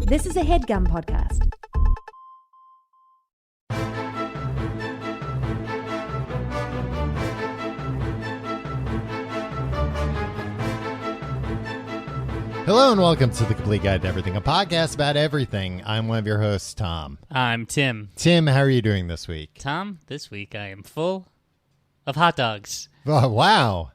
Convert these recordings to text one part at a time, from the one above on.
This is a HeadGum podcast. Hello and welcome to The Complete Guide to Everything, a podcast about everything. I'm one of your hosts, Tom. I'm Tim. Tim, how are you doing this week? Tom, this week I am full of hot dogs. Oh, wow.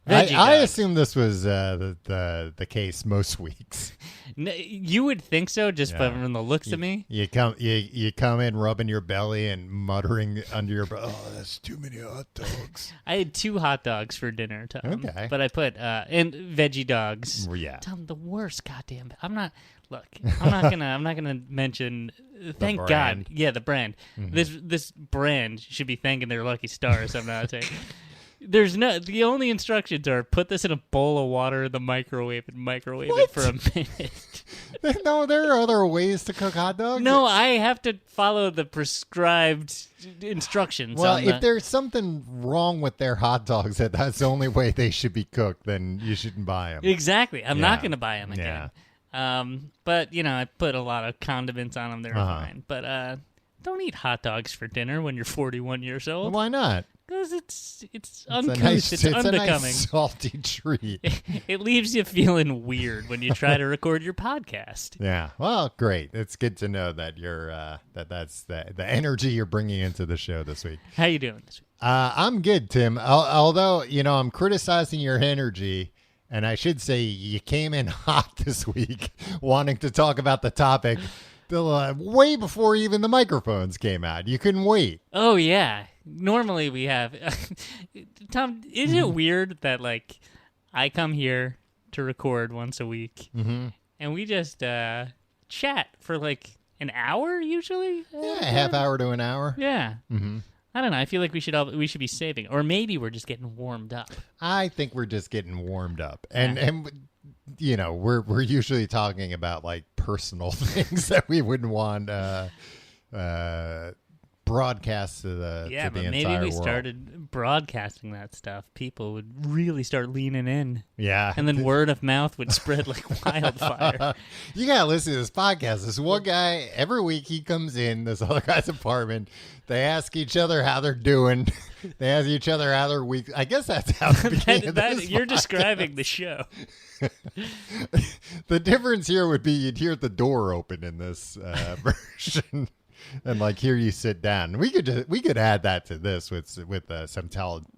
Veggie I dogs. assume this was the case most weeks. You would think so, just from the looks of me. You come in rubbing your belly and muttering under your breath, "Oh, that's too many hot dogs." I had 2 hot dogs for dinner, Tom. Okay. But I put and veggie dogs. Well, yeah. Tom, the worst goddamn. I'm not gonna mention. Thank brand. God. Yeah, the brand. Mm-hmm. This brand should be thanking their lucky stars. I'm not saying. The only instructions are put this in a bowl of water in the microwave and microwave it for a minute. No, there are other ways to cook hot dogs. No, I have to follow the prescribed instructions. Well, if there's something wrong with their hot dogs that's the only way they should be cooked, then you shouldn't buy them. Exactly. I'm not Yeah. going to buy them again. Yeah. But, I put a lot of condiments on them. They're fine. But don't eat hot dogs for dinner when you're 41 years Well, old. why not? Because it's A uncouth. nice, It's a unbecoming. nice salty treat. It leaves you feeling weird when you try to record your podcast. Yeah. Well, great. It's good to know that you're that's the energy you're bringing into the show this week. How you doing this week? I'm good, Tim. Although I'm criticizing your energy, and I should say you came in hot this week, wanting to talk about the topic way before even the microphones came out. You couldn't wait. Oh, yeah. Normally we have... Tom, isn't it weird that, I come here to record once a week, and we just chat for, an hour, usually? Yeah, a half hour to an hour. Yeah. Mm-hmm. I don't know. I feel like we should be saving. Or maybe we're just getting warmed up. I think we're just getting warmed up. And we're usually talking about personal things that we wouldn't want broadcast to the Yeah, to the but entire maybe we world. started broadcasting that stuff. People would really start leaning in. Yeah. And then word of mouth would spread like wildfire. You gotta listen to this podcast. This one guy, every week he comes in this other guy's apartment. They ask each other how they're doing. They ask each other how their week. I guess that's how the beginning of this You're podcast. describing the show. The difference here would be you'd hear the door open in this version, and here you sit down. We could add that to this with some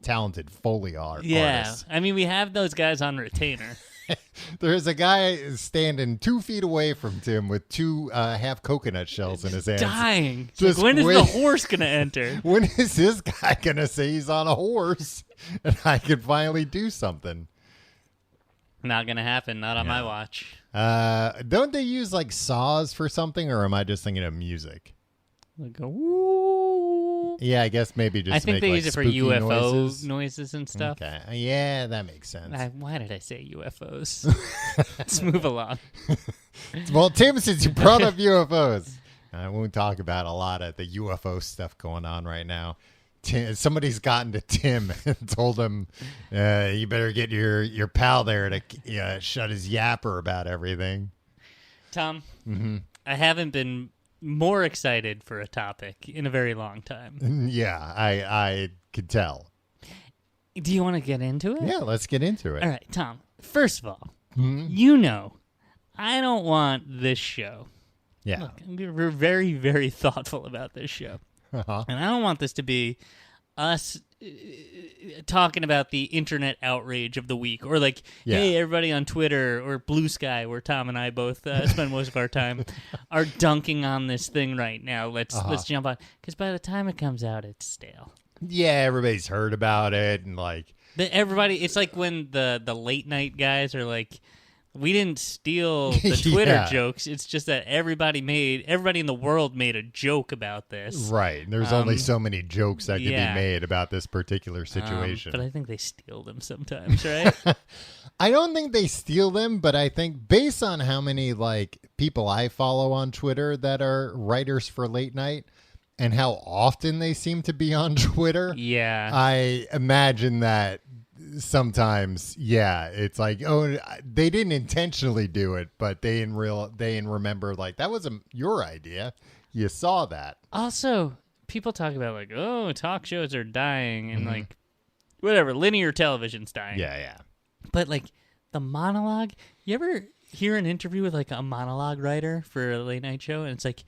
talented Foley artists. I mean, we have those guys on retainer. There's a guy standing 2 feet away from Tim with 2 half coconut shells in his hands. Dying. It's Just when is wait. the horse going to enter? When is this guy gonna say he's on a horse and I can finally do something? Not going to happen. Not on my watch. Don't they use saws for something, or am I just thinking of music? Like a woo. Yeah, I guess maybe just I think make, they use it for spooky UFO noises and stuff. Okay, yeah, that makes sense. Why did I say UFOs? Let's move along. Well, Tim, since you brought up UFOs, I won't talk about a lot of the UFO stuff going on right now. Somebody's gotten to Tim and told him, you better get your pal there to shut his yapper about everything. Tom, I haven't been more excited for a topic in a very long time. Yeah, I could tell. Do you want to get into it? Yeah, let's get into it. All right, Tom. First of all, Mhm. I don't want this show. Yeah. Look, we're very, very thoughtful about this show. Uh-huh. And I don't want this to be us talking about the internet outrage of the week, or hey, everybody on Twitter or Blue Sky, where Tom and I both spend most of our time, are dunking on this thing right now. Let's jump on, because by the time it comes out, it's stale. Yeah, everybody's heard about it, and Everybody, it's like when the late night guys are like, we didn't steal the Twitter Yeah. jokes. It's just that everybody in the world made a joke about this. right. There's only so many jokes that could yeah. be made about this particular situation. But I think they steal them sometimes, right? I don't think they steal them, but I think based on how many people I follow on Twitter that are writers for late night, and how often they seem to be on Twitter, yeah. I imagine that sometimes, yeah, it's like, oh, they didn't intentionally do it, but they remember like that wasn't your idea. You saw that. Also, people talk about like, oh, talk shows are dying and like whatever, linear television's dying. Yeah. But like the monologue, you ever hear an interview with like a monologue writer for a late night show, and it's like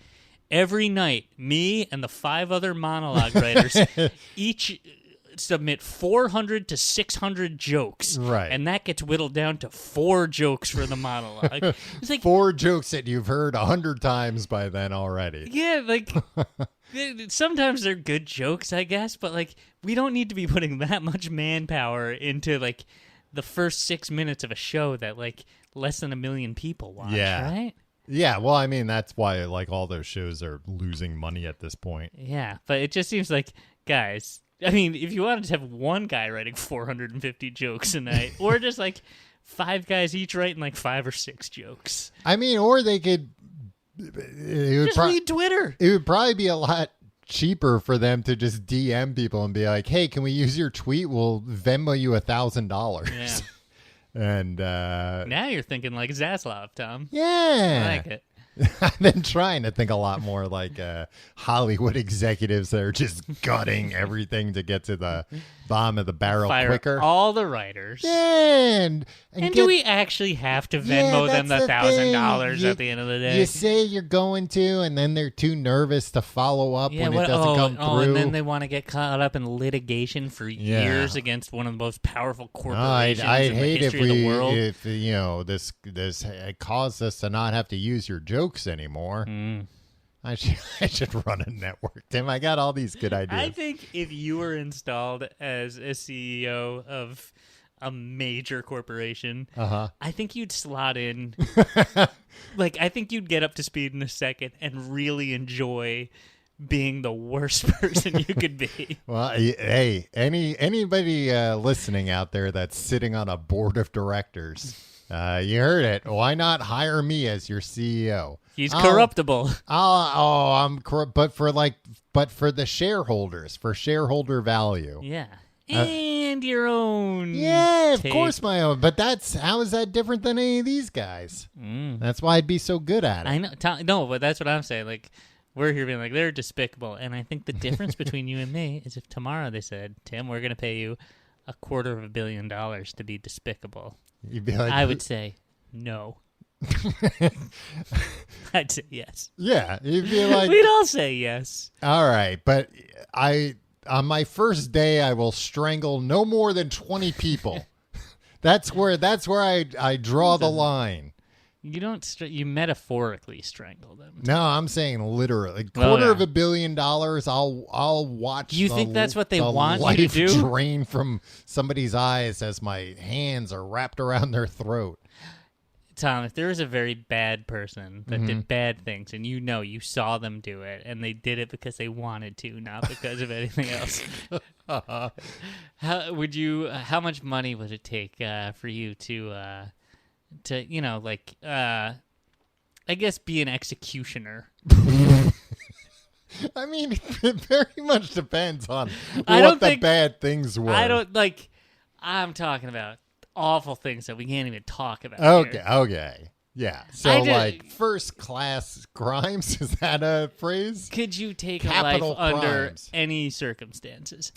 every night, me and the 5 other monologue writers each submit 400 to 600 jokes, right? And that gets whittled down to 4 jokes for the monologue. It's like 4 jokes that you've heard 100 times by then already. Yeah, like sometimes they're good jokes, I guess, but like we don't need to be putting that much manpower into like the first 6 minutes of a show that like less than 1 million people watch, right? Yeah, well, I mean, that's why like all those shows are losing money at this point. Yeah, but it just seems like, guys, I mean, if you wanted to have one guy writing 450 jokes a night, or just like 5 guys each writing like 5 or 6 jokes. I mean, or they could just read Twitter. It would probably be a lot cheaper for them to just DM people and be like, "Hey, can we use your tweet? We'll Venmo you $1,000." Yeah. And now you're thinking like Zaslav, Tom. Yeah, I like it. I've been trying to think a lot more like Hollywood executives that are just gutting everything to get to the bottom of the barrel Fire quicker. all the writers. Yeah, and do we actually have to Venmo them the $1,000 at the end of the day? You say you're going to, and then they're too nervous to follow up when it doesn't come through. And then they want to get caught up in litigation for years against one of the most powerful corporations I'd in hate the history of the world. if you know this caused us to not have to use your jokes anymore. I should run a network, Tim. I got all these good ideas. I think if you were installed as a CEO of a major corporation, I think you'd slot in. Like, I think you'd get up to speed in a second and really enjoy being the worst person you could be. Well, hey, anybody listening out there that's sitting on a board of directors, you heard it. Why not hire me as your CEO? He's corruptible. But for the shareholders, for shareholder value. Yeah. And your own. Yeah, of take. course my own. But how is that different than any of these guys? That's why I'd be so good at it. I know. No, but that's what I'm saying. Like, we're here being like, they're despicable. And I think the difference between you and me is if tomorrow they said, Tim, we're going to pay you $250 million to be despicable. You'd be like, I would say no. I'd say yes. Yeah, you'd be like, we'd all say yes. All right, but on my first day I will strangle no more than 20 people. That's where I draw the line. You don't. You metaphorically strangle them. No, I'm saying literally. $250 million. I'll watch. You think that's what they want life you to do? Drain from somebody's eyes as my hands are wrapped around their throat. Tom, if there was a very bad person that did bad things, and you saw them do it, and they did it because they wanted to, not because of anything else, how much money would it take for you to I guess be an executioner? I mean, it very much depends on what the bad things were. I'm talking about awful things that we can't even talk about. Okay. Yeah. So, first class crimes, is that a phrase? Could you take Capital a life under crimes. any circumstances?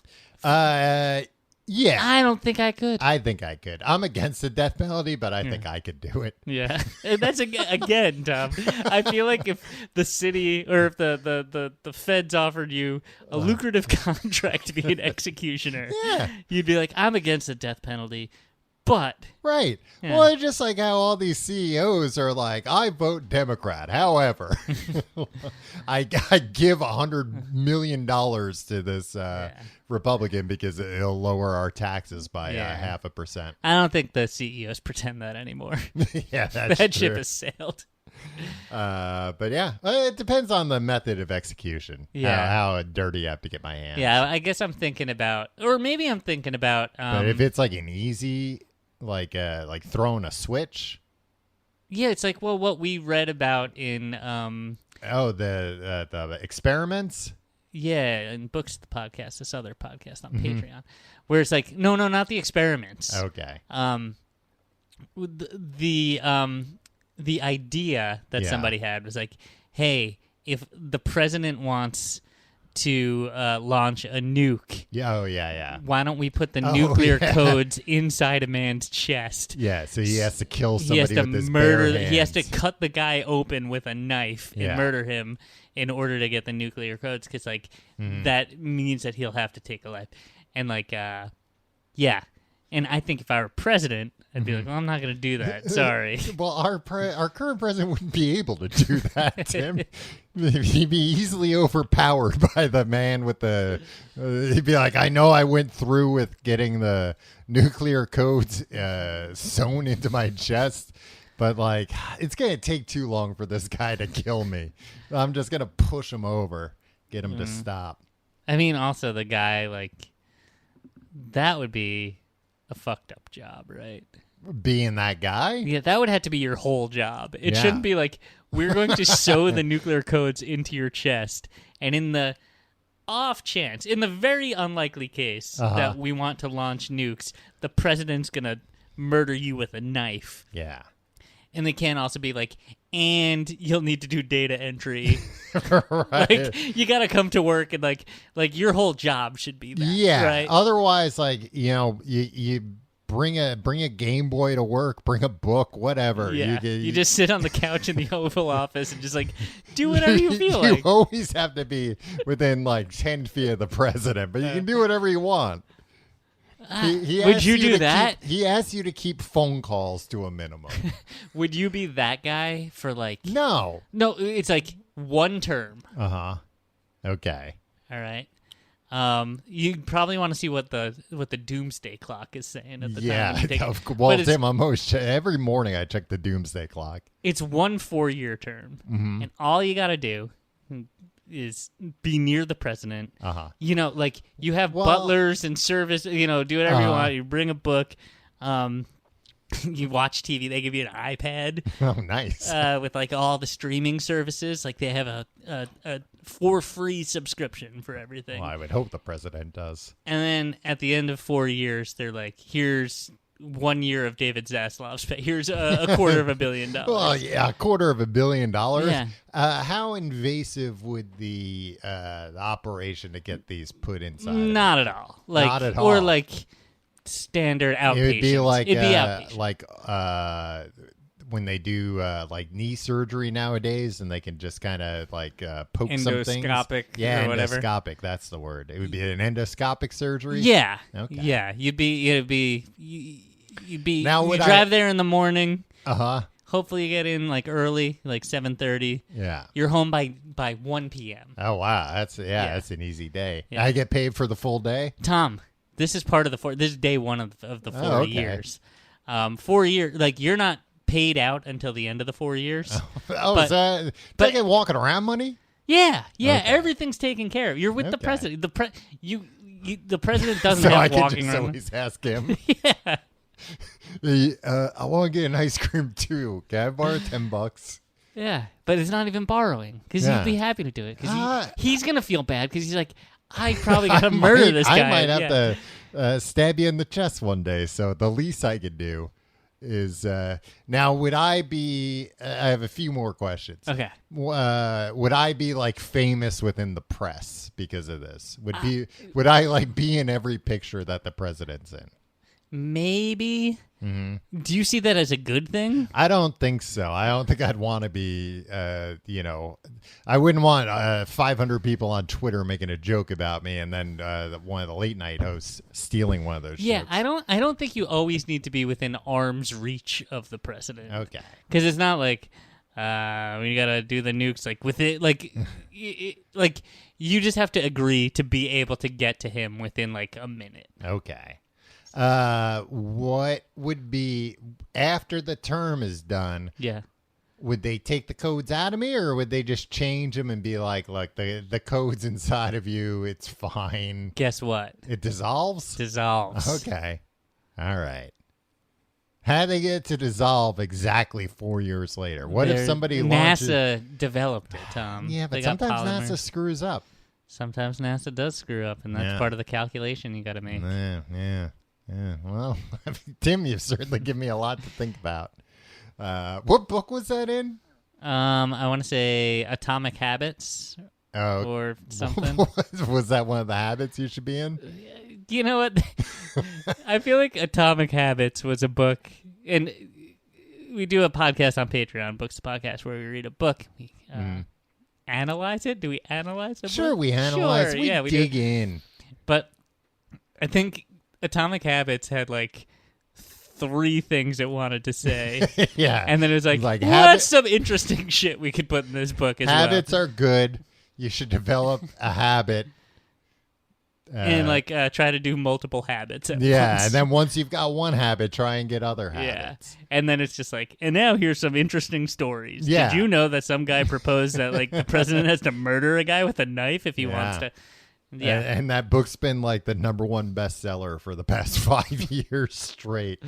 Yeah. I don't think I could. I think I could. I'm against the death penalty, but I think I could do it. Yeah. And that's again, Tom. I feel like if the city or if the feds offered you a lucrative contract to be an executioner, you'd be like, I'm against the death penalty. But right. Yeah. Well, it's just like how all these CEOs are like, I vote Democrat. However, I give $100 million to this Republican because it'll lower our taxes by 0.5%. I don't think the CEOs pretend that anymore. Yeah, that's that true. ship has sailed. But yeah, it depends on the method of execution. Yeah. How dirty I have to get my hands. Yeah, I guess I'm thinking about, or maybe I'm thinking about. But if it's like an easy, like throwing a switch. Yeah, it's like, well, what we read about in. The experiments. Yeah, and Books the podcast, this other podcast on Patreon, where it's like, no, not the experiments. Okay. The idea that somebody had was like, hey, if the president wants to launch a nuke, why don't we put the nuclear codes inside a man's chest? Yeah, so he has to kill somebody He has to with his murder. bare hands. He has to cut the guy open with a knife and Yeah. murder him in order to get the nuclear codes, because like that means that he'll have to take a life. And like, yeah. And I think if I were president, I'd be like, well, I'm not going to do that. Sorry. Well, our current president wouldn't be able to do that, Tim. He'd be easily overpowered by the man with the... he'd be like, I know I went through with getting the nuclear codes sewn into my chest, but like, it's going to take too long for this guy to kill me. I'm just going to push him over, get him to stop. I mean, also the guy, like, that would be a fucked up job, right? Being that guy? Yeah, that would have to be your whole job. It Yeah. shouldn't be like, we're going to sew the nuclear codes into your chest, and in the off chance, in the very unlikely case that we want to launch nukes, the president's going to murder you with a knife. Yeah. And they can also be like, and you'll need to do data entry. Right. Like, you got to come to work, and like your whole job should be that. Yeah. Right? Otherwise, like, you bring a Game Boy to work, bring a book, whatever. Yeah. You just sit on the couch in the Oval Office and just like do whatever you feel You like. always have to be within like 10 feet of the president, but you can do whatever you want. He Would asks you do to that? He asks you to keep phone calls to a minimum. Would you be that guy for like? No. No, it's like one term. Okay. All right. You probably want to see what the doomsday clock is saying at the time. You take it. Well, But it's- Tim, I'm always every morning I check the doomsday clock. It's 1 4-year term, and all you got to do is be near the president. You know, like you have butlers and service. You know, do whatever you want. You bring a book. You watch TV. They give you an iPad. Oh, nice. With like all the streaming services. Like they have a for free subscription for everything. Well, I would hope the president does. And then at the end of 4 years, they're like, here's 1 year of David Zaslav's pay. Here's a $250 million. Well, yeah, $250 million. Yeah. How invasive would the operation to get these put inside? Not at all. Like, Not at or all. like standard outpatient. It would be like outpatient. when they do like knee surgery nowadays, and they can just kind of like poke some things. Endoscopic Yeah, or whatever. endoscopic. That's the word. It would be an endoscopic surgery. Yeah. Okay. Yeah. You'd be. Now, you would drive there in the morning. Hopefully you get in like early, like 7:30. Yeah. You're home by 1 p.m. Oh wow, that's an easy day. Yeah. I get paid for the full day. Tom, this is part of the this is day one of the 4 okay. years. 4 years, like you're not paid out until the end of the 4 years. Oh, But- is that but- taking walking around money? Yeah, Okay. everything's taken care of. You're with the Okay. president. The president doesn't So I have can walking just around. always ask him. Yeah. I want to get an ice cream too. Can I borrow $10? Yeah, but it's not even borrowing because Yeah. he'd be happy to do it because Ah. he's gonna feel bad because he's like, I probably gotta murder this guy. I might have Yeah. to stab you in the chest one day. So the least I could do is now. Would I be? I have a few more questions. Okay. Would I be like famous within the press because of this? Would I like be in every picture that the president's in? Maybe. Mm-hmm. Do you see that as a good thing? I don't think so. I don't think I'd want to be, I wouldn't want 500 people on Twitter making a joke about me and then one of the late night hosts stealing one of those Yeah, jokes. I don't think you always need to be within arm's reach of the president. Okay. Because it's not like we gotta do the nukes like with it like like you just have to agree to be able to get to him within like a minute. Okay. What would be after the term is done? Yeah. Would they take the codes out of me, or would they just change them and be like, look, the code's inside of you, it's fine. Guess what? It dissolves? Dissolves. Okay. All right. How do they get it to dissolve exactly 4 years later? What if somebody launches... NASA developed it, Tom? Yeah, They but got sometimes polymer. NASA screws up. Sometimes NASA does screw up, and that's part of the calculation you got to make. Yeah. Well, Tim, you've certainly given me a lot to think about. What book was that in? I want to say Atomic Habits or something. Was that one of the habits you should be in? You know what? I feel like Atomic Habits was a book, and we do a podcast on Patreon, Books to Podcast, where we read a book. We analyze it. Do we analyze it? Sure, we analyze. Sure, we dig in. But I think Atomic Habits had like 3 things it wanted to say. Yeah. And then it was like what's some interesting shit we could put in this book as Habits are good. You should develop a habit. And try to do multiple habits at once. And then once you've got one habit, try and get other habits. Yeah. And then it's just like, and now here's some interesting stories. Yeah. Did you know that some guy proposed that like the president has to murder a guy with a knife if he wants to? Yeah. And that book's been like the #1 bestseller for the past 5 years straight.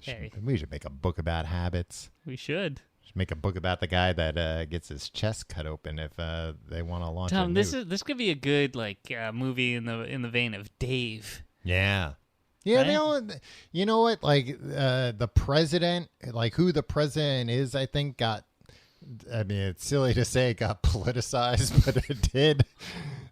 Hey. We should make a book about habits. We should. Make a book about the guy that gets his chest cut open if they want to launch. Tom, this could be a good movie in the vein of Dave. Yeah. Right? You know what? Like the president, like who the president is, I think got. I mean, it's silly to say it got politicized, but it did.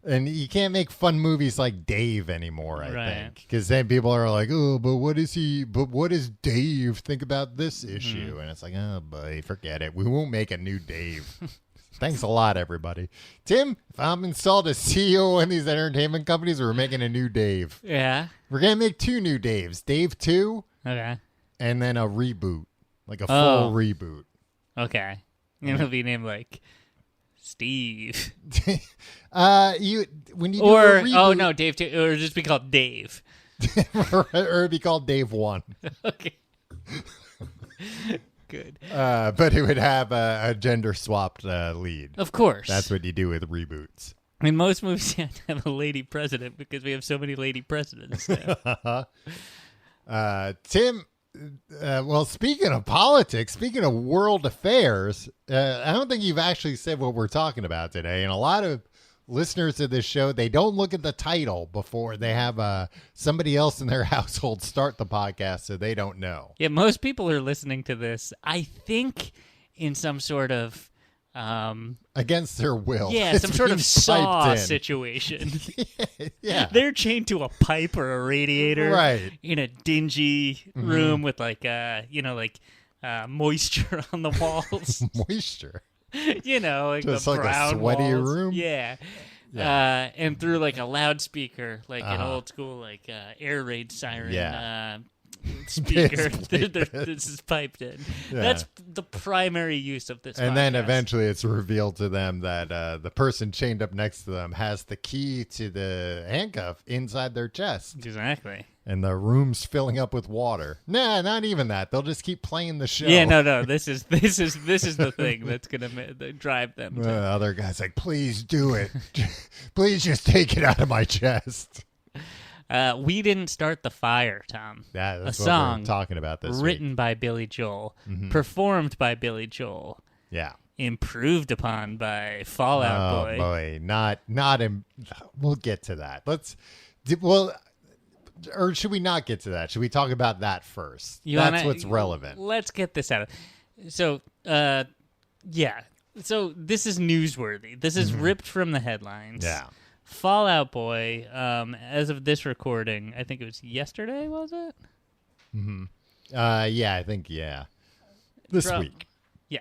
And you can't make fun movies like Dave anymore, I think. Because then people are like, oh, but what is he? But what does Dave think about this issue? And it's like, oh, boy, forget it. We won't make a new Dave. Thanks a lot, everybody. Tim, if I'm installed as CEO of one of these entertainment companies, we're making a new Dave. Yeah. We're going to make 2 new Daves. Dave 2. Okay. And then a reboot. Like a full reboot. Okay. It'll be named like Steve. When you do a reboot, oh no, Dave 2, or just be called Dave. or it'd be called Dave 1. Okay. Good. But it would have a gender swapped lead. Of course. That's what you do with reboots. In most movies, you have to have a lady president because we have so many lady presidents now. Tim, well, speaking of politics, speaking of world affairs, I don't think you've actually said what we're talking about today. And a lot of listeners of this show, they don't look at the title before they have somebody else in their household start the podcast, so they don't know. Yeah, most people are listening to this, I think, in some sort of... against their will. Yeah, some sort of Saw situation. Yeah. They're chained to a pipe or a radiator. Right. In a dingy room with moisture on the walls. Moisture? Like just the like brown a sweaty walls. room? Yeah. And through like a loudspeaker, like an old school air raid siren speaker. This is piped in. Yeah. That's the primary use of this and podcast. then eventually it's revealed to them that the person chained up next to them has the key to the handcuff inside their chest. Exactly. And the room's filling up with water. Nah, not even that. They'll just keep playing the show. Yeah, no. This is the thing that's gonna drive them. Other guy's like, please do it. Please just take it out of my chest. We Didn't Start the Fire, Tom. Yeah, that's a what song we're talking about this written week. by Billy Joel, performed by Billy Joel. Yeah. Improved upon by Fall Out Boy. Oh boy, not. We'll get to that. Or should we not get to that? Should we talk about that first? That's what's relevant. Let's get this out of. So, yeah. So this is newsworthy. This is ripped from the headlines. Yeah. Fall Out Boy, as of this recording, I think it was yesterday, was it? Mm-hmm. Yeah, I think, This week. Yeah.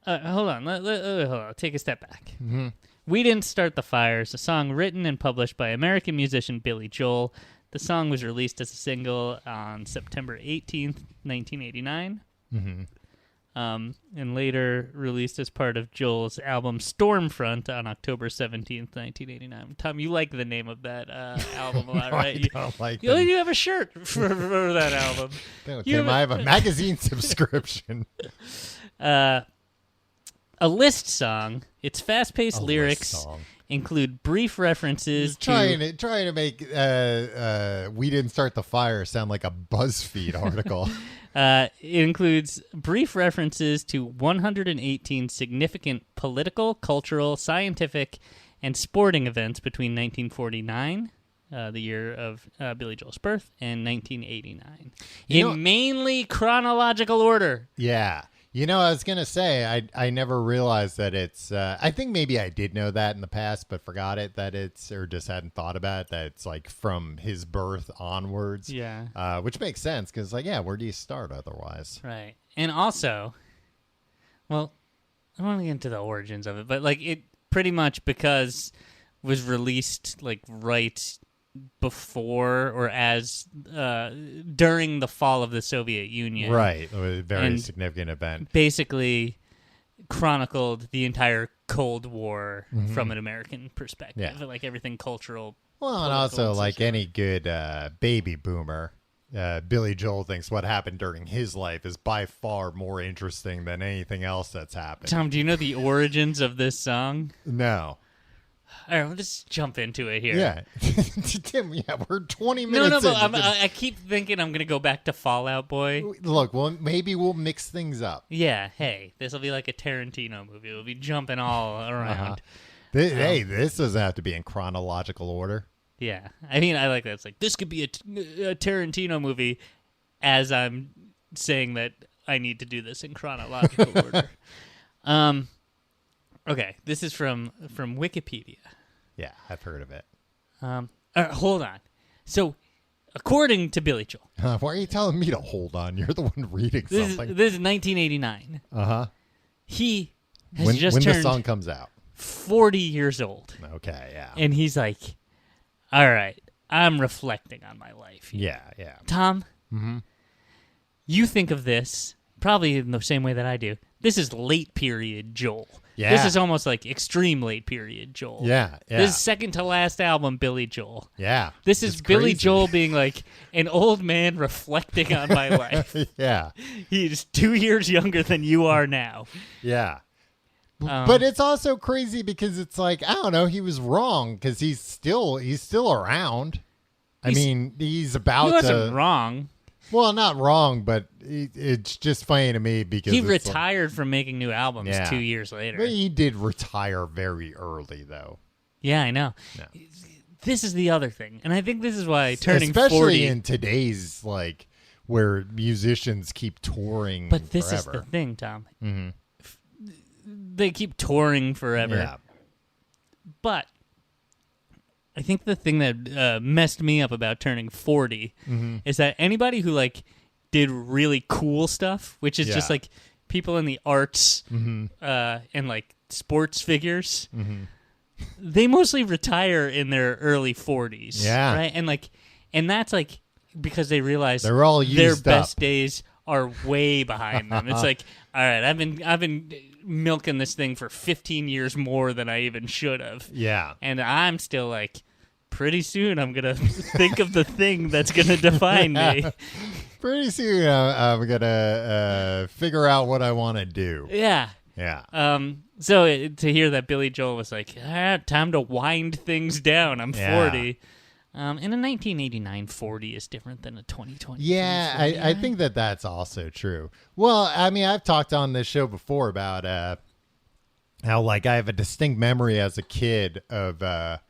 Hold on. Hold on. Take a step back. Mm-hmm. We Didn't Start the Fires, a song written and published by American musician Billy Joel. The song was released as a single on September 18th, 1989. Mm-hmm. And later released as part of Joel's album Stormfront on October 17th, 1989. Tom, you like the name of that album a lot, right? I don't like it. You have a shirt for that album. Tim, I have a magazine subscription. A list song. Its fast-paced lyrics include brief references trying to make We Didn't Start the Fire sound like a BuzzFeed article. It includes brief references to 118 significant political, cultural, scientific, and sporting events between 1949, the year of Billy Joel's birth, and 1989. In mainly chronological order. Yeah. I was going to say, I never realized that it's, I think maybe I did know that in the past, but forgot it that it's, or just hadn't thought about it, that it's like from his birth onwards. Yeah. Which makes sense because, like, yeah, where do you start otherwise? Right. And also, well, I don't want to get into the origins of it, but like it pretty much because it was released like right before or as during the fall of the Soviet Union. Right. It was a very And significant event. Basically chronicled the entire Cold War from an American perspective. Yeah. Like everything cultural. Well, and also, like any good baby boomer, Billy Joel thinks what happened during his life is by far more interesting than anything else that's happened. Tom, do you know the origins of this song? No. All right, let's jump into it here. Yeah. Tim, we're 20 minutes No, in. but I keep thinking I'm going to go back to Fall Out Boy. Look, well, maybe we'll mix things up. Yeah, hey, this will be like a Tarantino movie. We'll be jumping all around. Hey, this doesn't have to be in chronological order. Yeah, I mean, I like that. It's like, this could be a Tarantino movie as I'm saying that I need to do this in chronological order. Okay, this is from Wikipedia. Yeah, I've heard of it. Hold on. So, according to Billy Joel, Why are you telling me to hold on? You're the one reading this something. is 1989. Uh-huh. He has When just the turned song comes out. 40 years old. Okay, yeah. And he's like, all right, I'm reflecting on my life. Yeah, yeah. Tom, you think of this probably in the same way that I do. This is late period Joel. Yeah. This is almost like extreme late period Joel. Yeah, yeah. This is second to last album, Billy Joel. Yeah. This is It's Billy crazy. Joel being like an old man reflecting on my life. Yeah, He's 2 years younger than you are now. yeah. But it's also crazy because it's like, I don't know, he was wrong because he's still around. I mean, he's about He wasn't to. wrong. Well, not wrong, but it's just funny to me because He it's retired from making new albums Yeah. 2 years later. Like, he did retire very early, though. Yeah, I know. No. This is the other thing, and I think this is why turning Especially 40. in today's like where musicians keep touring. But this is forever. the thing, Tom. Mm-hmm. They keep touring forever. Yeah. But I think the thing that messed me up about turning 40 is that anybody who like did really cool stuff, which is just Yeah. like people in the arts and like sports figures, they mostly retire in their early 40s. Yeah. Right. And that's like because they realize They're all their used best up. days are way behind them. It's like, all right, I've been milking this thing for 15 years more than I even should have. Yeah. And I'm still like, pretty soon I'm going to think of the thing that's going to define me. Pretty soon I'm gonna figure out what I want to do. Yeah. Yeah. So to hear that Billy Joel was like, time to wind things down. I'm 40. And a 1989 40 is different than a 2020. Yeah, I think that's also true. Well, I mean, I've talked on this show before about how, like, I have a distinct memory as a kid of a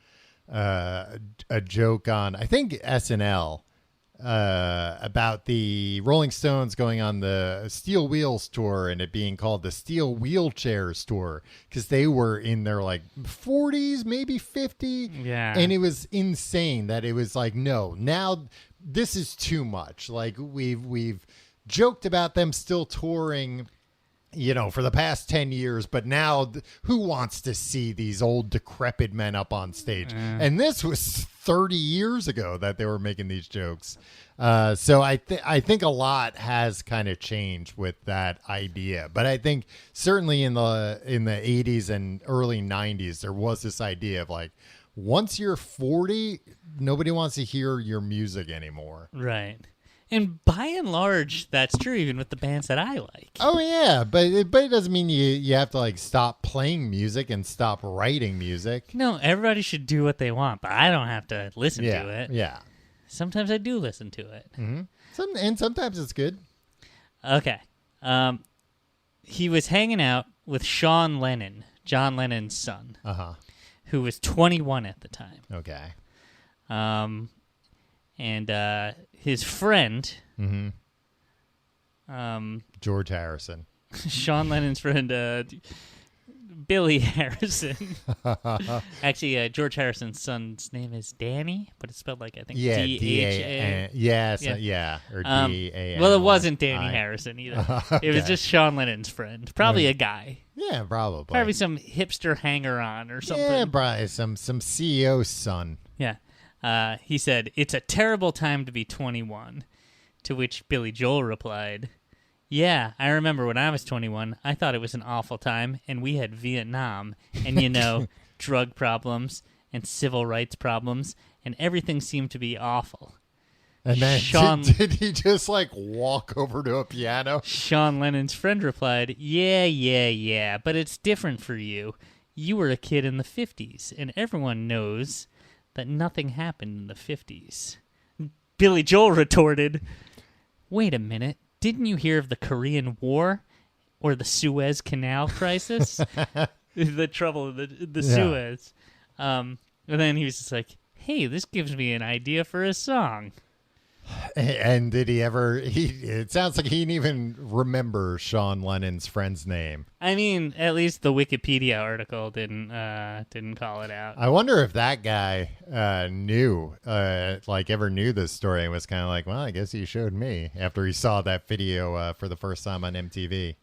joke on, I think, SNL about the Rolling Stones going on the Steel Wheels tour and it being called the Steel Wheelchairs tour because they were in their like 40s, maybe 50. Yeah. And it was insane that it was like, no, now this is too much. Like we've joked about them still touring, you know, for the past 10 years, but now who wants to see these old decrepit men up on stage? And this was 30 years ago that they were making these jokes. So I think a lot has kind of changed with that idea, but I think certainly in the 80s and early 90s, there was this idea of like, once you're 40, nobody wants to hear your music anymore. Right. And by and large, that's true even with the bands that I like. Oh yeah, but it doesn't mean you have to like stop playing music and stop writing music. No, everybody should do what they want, but I don't have to listen Yeah, to it. yeah. Sometimes I do listen to it. And sometimes it's good. Okay. He was hanging out with Sean Lennon, John Lennon's son, who was 21 at the time. Okay. And his friend, George Harrison. Sean Lennon's friend, Billy Harrison. Actually, George Harrison's son's name is Danny, but it's spelled like, I think, D-H-A. Yeah. Or D-A-N. Well, it wasn't Danny Harrison either. Okay. It was just Sean Lennon's friend. Probably a guy. Yeah, probably. Probably some hipster hanger-on or something. Yeah, probably some CEO's son. Yeah. He said, "It's a terrible time to be 21." To which Billy Joel replied, "Yeah, I remember when I was 21, I thought it was an awful time, and we had Vietnam, and, drug problems and civil rights problems, and everything seemed to be awful." And then did he just, walk over to a piano? Sean Lennon's friend replied, Yeah, but it's different for you. You were a kid in the 50s, and everyone knows that nothing happened in the 50s. Billy Joel retorted, "Wait a minute. Didn't you hear of the Korean War or the Suez Canal crisis?" The trouble of the Suez. And then he was just like, "Hey, this gives me an idea for a song." And did he ever? It sounds like he didn't even remember Sean Lennon's friend's name. I mean, at least the Wikipedia article didn't call it out. I wonder if that guy ever knew this story and was kind of like, well, I guess he showed me after he saw that video for the first time on MTV.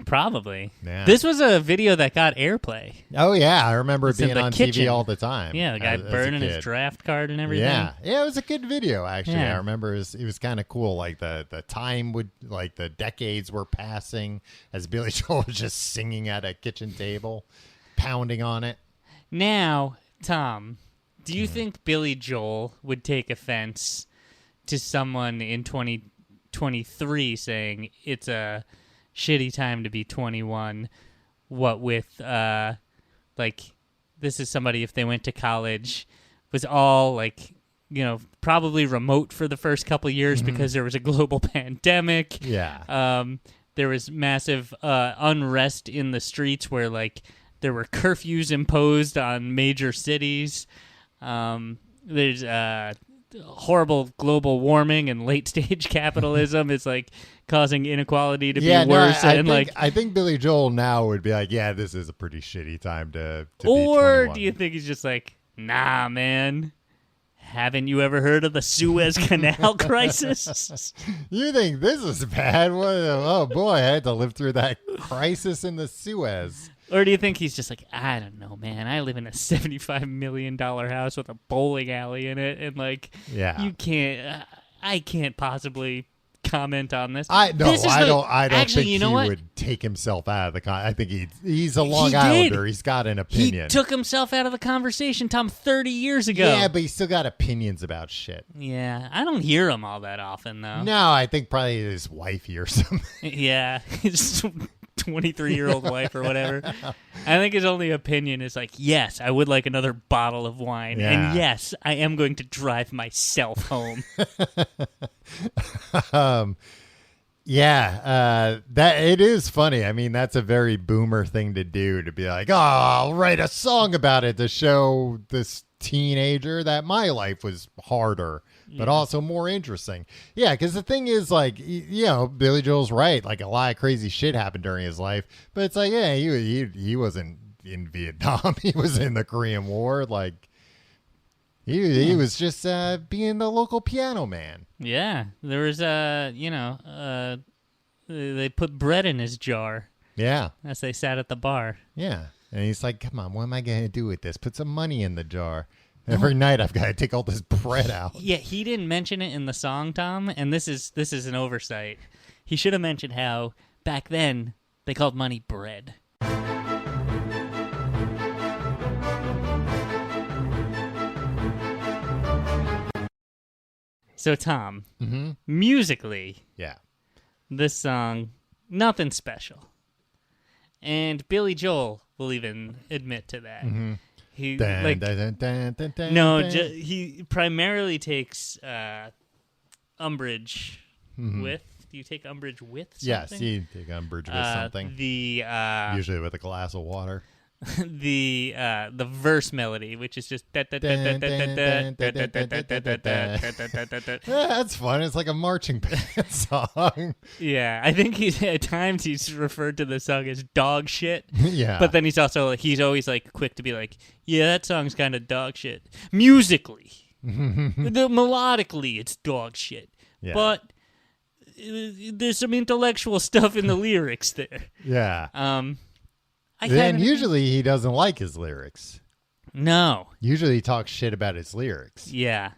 Probably. Yeah. This was a video that got airplay. Oh, yeah. I remember it It's in being the on kitchen. TV all the time. Yeah, the guy as a burning his kid. draft card and everything. Yeah, it was a good video, actually. Yeah. I remember it was kind of cool. Like the time would, the decades were passing as Billy Joel was just singing at a kitchen table, pounding on it. Now, Tom, do you think Billy Joel would take offense to someone in 2023 saying it's a shitty time to be 21? What with, this is somebody, if they went to college, was all, probably remote for the first couple of years because there was a global pandemic. Yeah. There was massive unrest in the streets where, there were curfews imposed on major cities. There's horrible global warming and late-stage capitalism is, causing inequality to be worse. I think Billy Joel now would be like, yeah, this is a pretty shitty time to be 21. Do you think he's just like, nah, man, haven't you ever heard of the Suez Canal crisis? You think this is bad? Oh, boy, I had to live through that crisis in the Suez. Or do you think he's just like, I don't know, man, I live in a $75 million house with a bowling alley in it, and, you can't, I can't possibly comment on this. I don't Actually, think you know he what? would take himself out of the I think he's a Long Islander. He's got an opinion. He took himself out of the conversation, Tom, 30 years ago. Yeah, but he's still got opinions about shit. Yeah, I don't hear him all that often, though. No, I think probably his wife hears him. Yeah, his 23-year-old wife or whatever. I think his only opinion is yes, I would like another bottle of wine. Yeah. And yes, I am going to drive myself home. That it is funny. I mean, that's a very boomer thing to do, to be like, oh, I'll write a song about it to show this teenager that my life was harder, but also more interesting. Yeah, because the thing is, Billy Joel's right. A lot of crazy shit happened during his life, but it's he wasn't in Vietnam. He was in the Korean War. He was just being the local piano man. Yeah, there was they put bread in his jar. Yeah, as they sat at the bar. Yeah, and he's like, "Come on, what am I gonna do with this? Put some money in the jar." Every night I've got to take all this bread out. Yeah, he didn't mention it in the song, Tom, and this is an oversight. He should have mentioned how back then they called money bread. So, Tom, musically, yeah, this song, nothing special. And Billy Joel will even admit to that. Mm-hmm. He he primarily takes umbrage with. Do you take umbrage with something? Yes, you take umbrage with something. Usually with a glass of water. the verse melody, which is just That's fun. It's like a marching band song. yeah. I think at times he's referred to the song as dog shit. Yeah. But then he's always like quick to be like, yeah, that song's kind of dog shit. Musically, melodically, it's dog shit. Yeah. But there's some intellectual stuff in the lyrics there. Yeah. And usually he doesn't like his lyrics. No. Usually he talks shit about his lyrics. Yeah.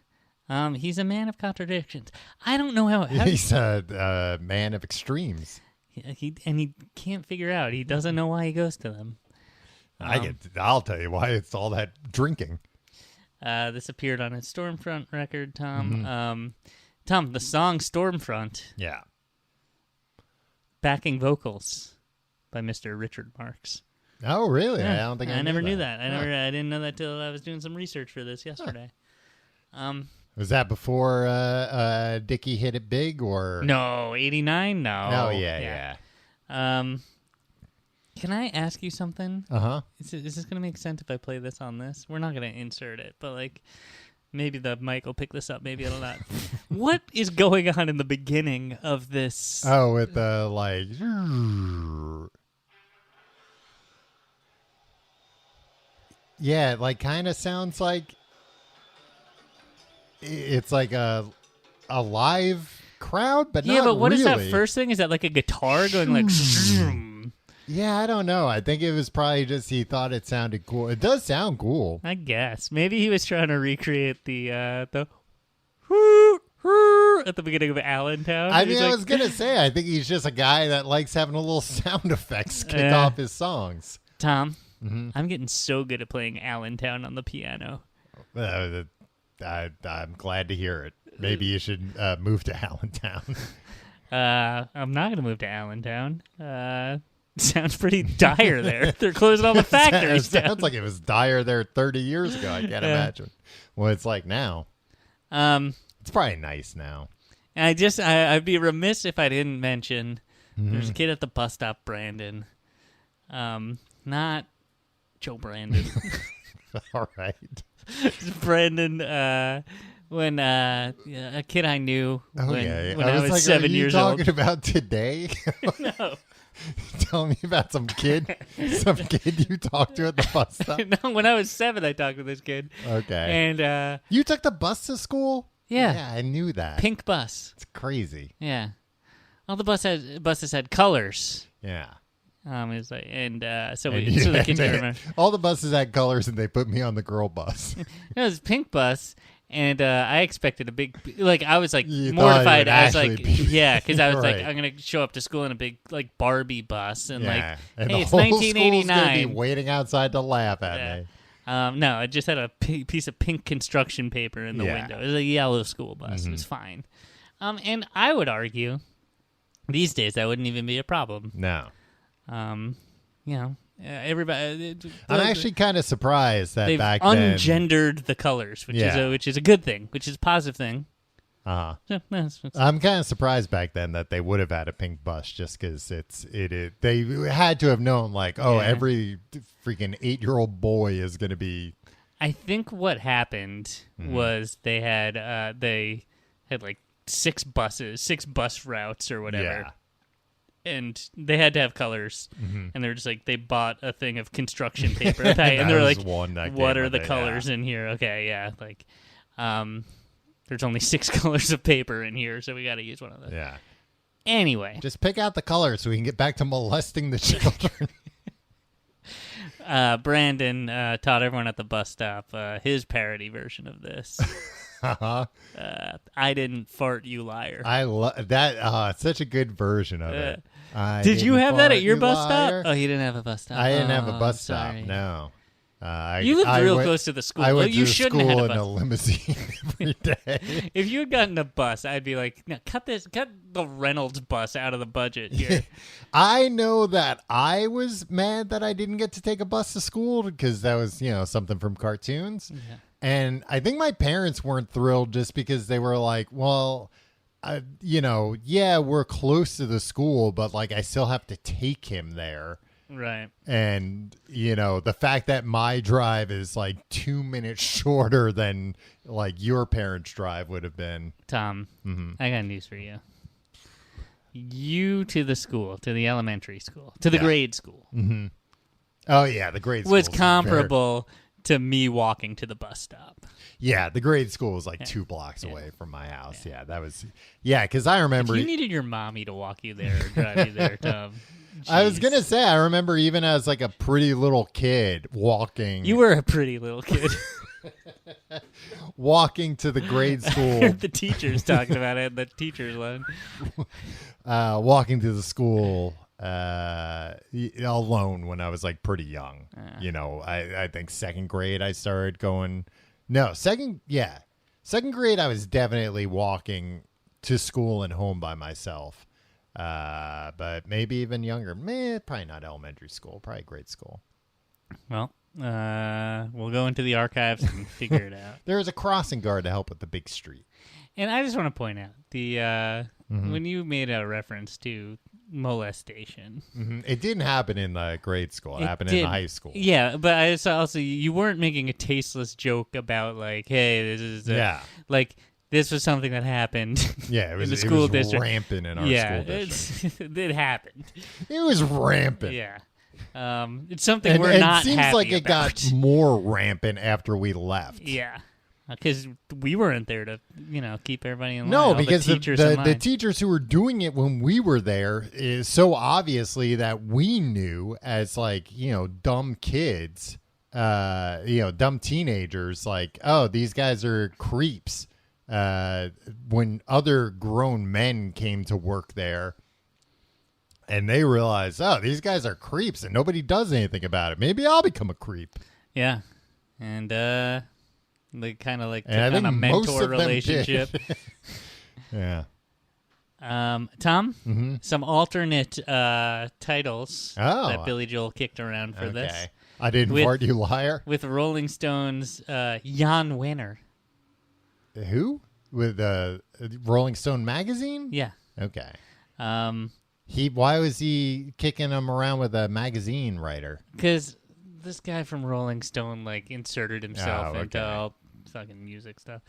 He's a man of contradictions. I don't know how He's a man of extremes. he can't figure out. He doesn't know why he goes to them. I'll tell you why. It's all that drinking. This appeared on his Stormfront record, Tom. Mm-hmm. Tom, the song Stormfront, Yeah. backing vocals by Mr. Richard Marx. Oh, really? Yeah. I don't think I never knew knew that. I didn't know that till I was doing some research for this yesterday. Was that before Dickie hit it big, or No, 89? No. Oh, yeah. Can I ask you something? Uh-huh. Is this going to make sense if I play this on this? We're not going to insert it, but like maybe the mic will pick this up, maybe it'll not. What is going on in the beginning of this? Oh, with the like yeah, it like kind of sounds like it's like a live crowd, but yeah, not but what really. is that first thing? Is that like a guitar going like Yeah, I don't know. I think it was probably just he thought it sounded cool. It does sound cool. I guess. Maybe he was trying to recreate the at the beginning of Allentown. I mean, I was going to say, I think he's just a guy that likes having a little sound effects kick off his songs. Tom, I'm getting so good at playing Allentown on the piano. I'm glad to hear it. Maybe you should move to Allentown. I'm not going to move to Allentown. Sounds pretty dire there. They're closing all the factories It down. sounds like it was dire there 30 years ago. I can't imagine what it's like now. It's probably nice now. I'd be remiss if I didn't mention there's a kid at the bus stop, Brandon. Not Joe Brandon. All right. Brandon, when a kid I knew when I was like, 7 years old. Are old. you talking about today? No. Tell me about some kid you talked to at the bus stop. No, when I was 7, I talked to this kid. Okay. And You took the bus to school? yeah, Yeah, I knew that. pink bus. It's crazy. Yeah, all the buses had colors. Yeah. It's like, so And the kids would remember. all the buses had colors, and they put me on the girl bus. It was a pink bus, and I expected a big, like, I was like You thought it mortified. would I was actually like, be- yeah, because I was like, Right. I'm gonna show up to school in a big like Barbie bus, and Yeah. like, And hey, the it's whole school's gonna 1989. be waiting outside to laugh at Yeah. me. No, it just had a piece of pink construction paper in the Yeah. window. It was a yellow school bus. It was fine. And I would argue these days that wouldn't even be a problem. No. Everybody. I'm actually kind of surprised that they've back then. ungendered the colors, which Yeah. is a good thing, which is a positive thing. Uh-huh. So, I'm kind of surprised back then that they would have had a pink bus just because they had to have known like, oh, Yeah. every freaking 8-year-old boy is going to be. I think what happened Mm-hmm. was they had like 6 bus routes or whatever. Yeah. And they had to have colors, and they're just like they bought a thing of construction paper, and That they're was like, one that "What came are with the it, colors in here?" Okay, yeah, like, there's only 6 colors of paper in here, so we got to use one of those. Yeah. Anyway, Just pick out the colors so we can get back to molesting the children. Brandon taught everyone at the bus stop his parody version of this. Uh-huh. I didn't fart, you liar. I love that. It's such a good version of it. Did you have that at your bus liar. stop? Oh, you didn't have a bus stop. I didn't have a Oh, bus sorry. stop. No. You lived I real went- close to the school. I went you to shouldn't school have had in a a bus. limousine every day. If you had gotten a bus, I'd be like, no, cut the Reynolds bus out of the budget here. I know that I was mad that I didn't get to take a bus to school because that was, something from cartoons. Yeah. And I think my parents weren't thrilled just because they were like, well, we're close to the school, but like I still have to take him there. Right. And, the fact that my drive is like 2 minutes shorter than like your parents' drive would have been. Tom, I got news for you. You to the school, to the elementary school, to the grade school. Mm-hmm. Oh, yeah, the grade school was comparable to me walking to the bus stop. Yeah, the grade school was like 2 blocks away from my house. Yeah, that was... Yeah, because I remember... If you needed your mommy to walk you there or drive you there, Tom. I was going to say, I remember even as like a pretty little kid walking... You were a pretty little kid. Walking to the grade school. The teachers talking about it in the teacher's line. Walking to the school alone when I was like pretty young. I think second grade I started going. No, second grade I was definitely walking to school and home by myself. But maybe even younger. Probably not elementary school, probably grade school. Well, we'll go into the archives and figure it out. There was a crossing guard to help with the big street. And I just want to point out the when you made a reference to molestation, it didn't happen in the grade school. It happened in the high school. Yeah, but I saw also you weren't making a tasteless joke about like, hey, this is like this was something that happened. Yeah, it was in the school district. Rampant in our school district. It happened. It was rampant. Yeah. It's something we're not happy about. It seems like it got more rampant after we left. Yeah. Because we weren't there to, keep everybody in line. No, because the teachers who were doing it when we were there is so obviously that we knew as like, dumb kids, dumb teenagers, like, oh, these guys are creeps. When other grown men came to work there and they realized, oh, these guys are creeps and nobody does anything about it. Maybe I'll become a creep. Yeah. And, they kind of like took on a mentor relationship. Yeah. Tom, some alternate titles that Billy Joel kicked around for this. I didn't fart, you liar. With Rolling Stone's Jan Wenner. Who? With Rolling Stone magazine? Yeah. Okay. Why was he kicking him around with a magazine writer? Because this guy from Rolling Stone like inserted himself into all fucking music stuff.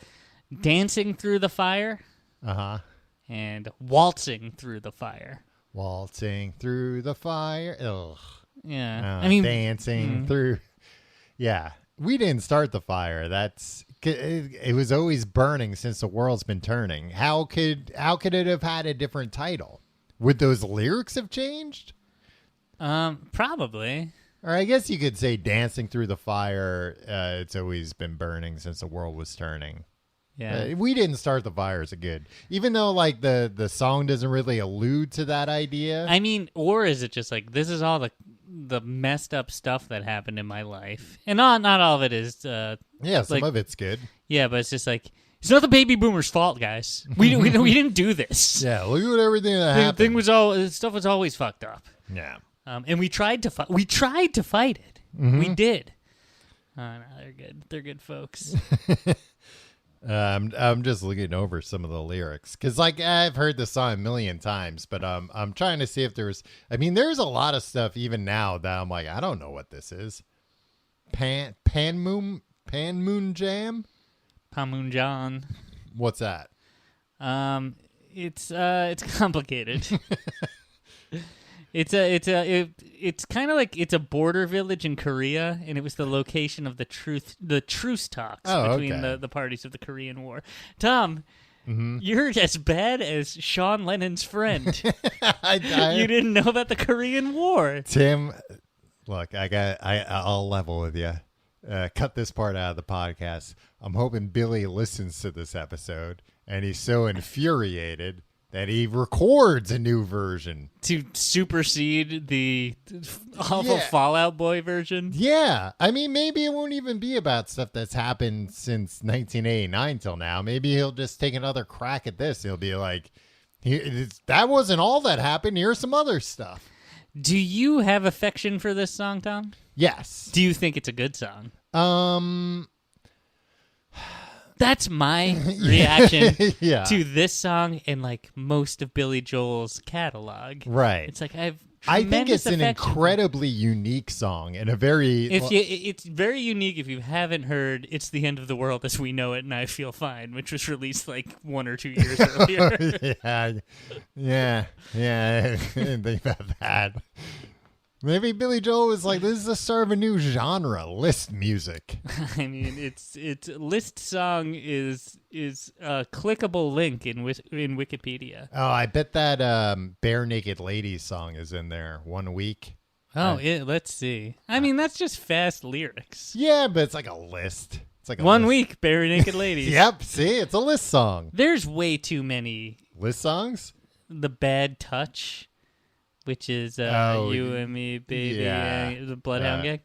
Dancing Through the Fire. And Waltzing Through the Fire. Waltzing Through the Fire. Ugh. Yeah. Dancing through. Yeah. We didn't start the fire. It was always burning since the world's been turning. How could it have had a different title? Would those lyrics have changed? Probably. Or I guess you could say Dancing Through the Fire, it's always been burning since the world was turning. Yeah. We didn't start the fire is good. Even though like the song doesn't really allude to that idea. I mean, or is it just like this is all the messed up stuff that happened in my life? And not all of it is some of it's good. Yeah, but it's just like it's not the baby boomers' fault, guys. We didn't do this. Yeah, look at everything that happened. Stuff was always fucked up. Yeah. And we tried to fight. We tried to fight it. We did. No, they're good. They're good folks. I'm just looking over some of the lyrics because, like, I've heard the song a million times, but I'm trying to see if there's. I mean, there's a lot of stuff even now that I'm like, I don't know what this is. Pan Moon Jam. Pamoon John. What's that? It's complicated. It's kind of like it's a border village in Korea, and it was the location of the truce talks between the parties of the Korean War. Tom, you're as bad as Sean Lennon's friend. You didn't know about the Korean War. Tim, look, I'll level with you. Cut this part out of the podcast. I'm hoping Billy listens to this episode, and he's so infuriated that he records a new version to supersede the awful Fall Out Boy version. Yeah. I mean, maybe it won't even be about stuff that's happened since 1989 till now. Maybe he'll just take another crack at this. He'll be like, that wasn't all that happened. Here's some other stuff. Do you have affection for this song, Tom? Yes. Do you think it's a good song? That's my reaction to this song and like most of Billy Joel's catalog. Right. It's like I've I think it's an affection. incredibly unique song and a very. It's very unique. If you haven't heard "It's the End of the World as We Know It" and "I Feel Fine," which was released like 1 or 2 years earlier. yeah. I didn't think about that. Maybe Billy Joel was like, "This is the start of a new genre, list music." I mean, it's list song is a clickable link in Wikipedia. Oh, I bet that Bare Naked Ladies song is in there. 1 week. Oh, let's see. I mean, that's just fast lyrics. Yeah, but it's like a list. It's like a 1 list. week, Bare Naked Ladies. Yep. See, it's a list song. There's way too many. List songs. The Bad Touch, which is You and Me, Baby, the Bloodhound Gang,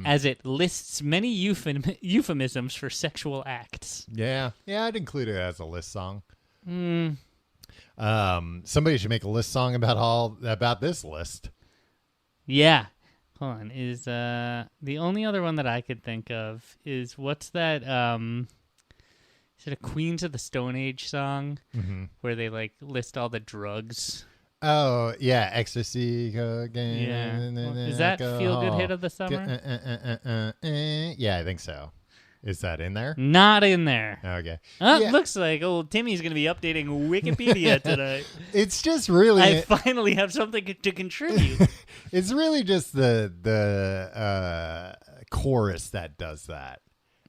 as it lists many euphemisms for sexual acts. Yeah, I'd include it as a list song. Somebody should make a list song about this list. Yeah. Hold on. Is the only other one that I could think of is what's that? Is it a Queens of the Stone Age song where they like list all the drugs? Oh yeah, ecstasy, cocaine. Yeah. Is that Feel Good Hit of the Summer? Yeah, I think so. Is that in there? Not in there. Okay. Looks like old Timmy's going to be updating Wikipedia tonight. It's just really. I finally have something to contribute. It's really just the chorus that does that,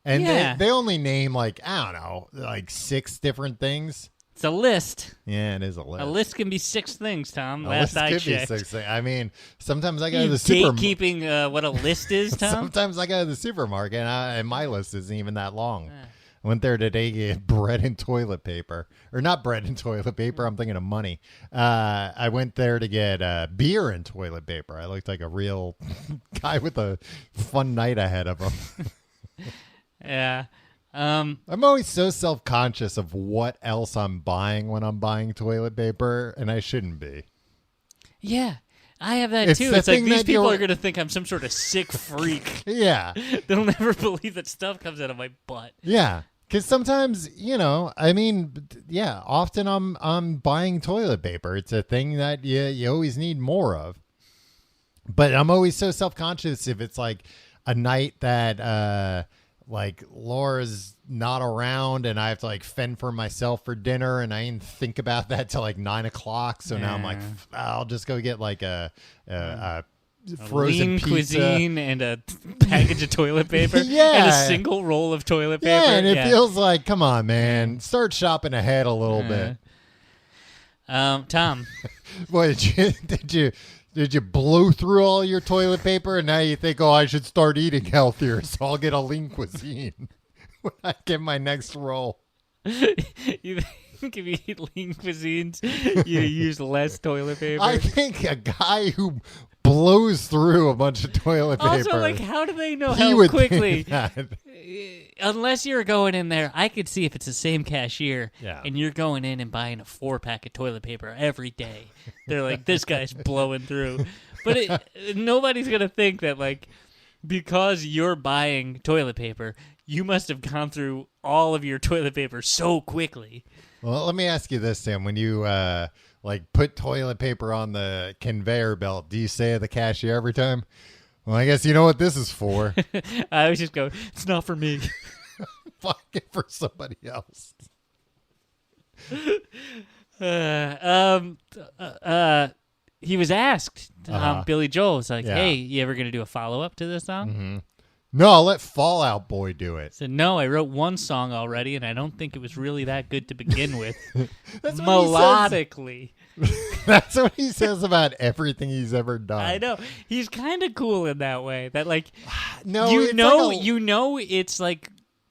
and they only name like I don't know, like 6 different things. It's a list. Yeah, it is a list. A list can be 6 things, Tom. A Last list I could checked. be 6 things. I mean, sometimes I go to the supermarket. Gatekeeping what a list is, Tom? Sometimes I go to the supermarket and my list isn't even that long. I went there today to get bread and toilet paper. Or not bread and toilet paper. I'm thinking of money. I went there to get beer and toilet paper. I looked like a real guy with a fun night ahead of him. Yeah. I'm always so self-conscious of what else I'm buying when I'm buying toilet paper, and I shouldn't be. Yeah. I have that It's too. the It's like thing these that people you'll- are going to think I'm some sort of sick freak. Yeah. They'll never believe that stuff comes out of my butt. Yeah. Because sometimes, often I'm buying toilet paper. It's a thing that you always need more of. But I'm always so self-conscious if it's like a night that like Laura's not around and I have to like fend for myself for dinner, and I didn't think about that till like 9 o'clock. So now I'm like, I'll just go get like a frozen lean pizza. cuisine and a package of toilet paper and Yeah. a single roll of toilet paper. Yeah, and it feels like, come on, man, start shopping ahead a little bit. Tom, What did you blow through all your toilet paper and now you think, oh, I should start eating healthier, so I'll get a lean cuisine when I get my next roll? you think if you eat lean cuisines, you use less toilet paper? I think a guy who blows through a bunch of toilet paper. Also, like, how do they know he how would quickly? think that. Unless you're going in there, I could see if it's the same cashier Yeah. and you're going in and buying a 4-pack of toilet paper every day. They're like, this guy's blowing through. But nobody's going to think that, like, because you're buying toilet paper, you must have gone through all of your toilet paper so quickly. Well, let me ask you this, Sam. When you put toilet paper on the conveyor belt, do you say to the cashier every time, well, I guess you know what this is for? I always just go, it's not for me. Fuck it for somebody else. He was asked, Billy Joel was like, Yeah. hey, you ever going to do a follow-up to this song? Mm-hmm. No, I'll let Fall Out Boy do it. I said, no, I wrote one song already, and I don't think it was really that good to begin with. That's what Melodically. That's what he says about everything he's ever done. I know. He's kind of cool in that way. That, like, No, you it's know, like a- you know it's, like,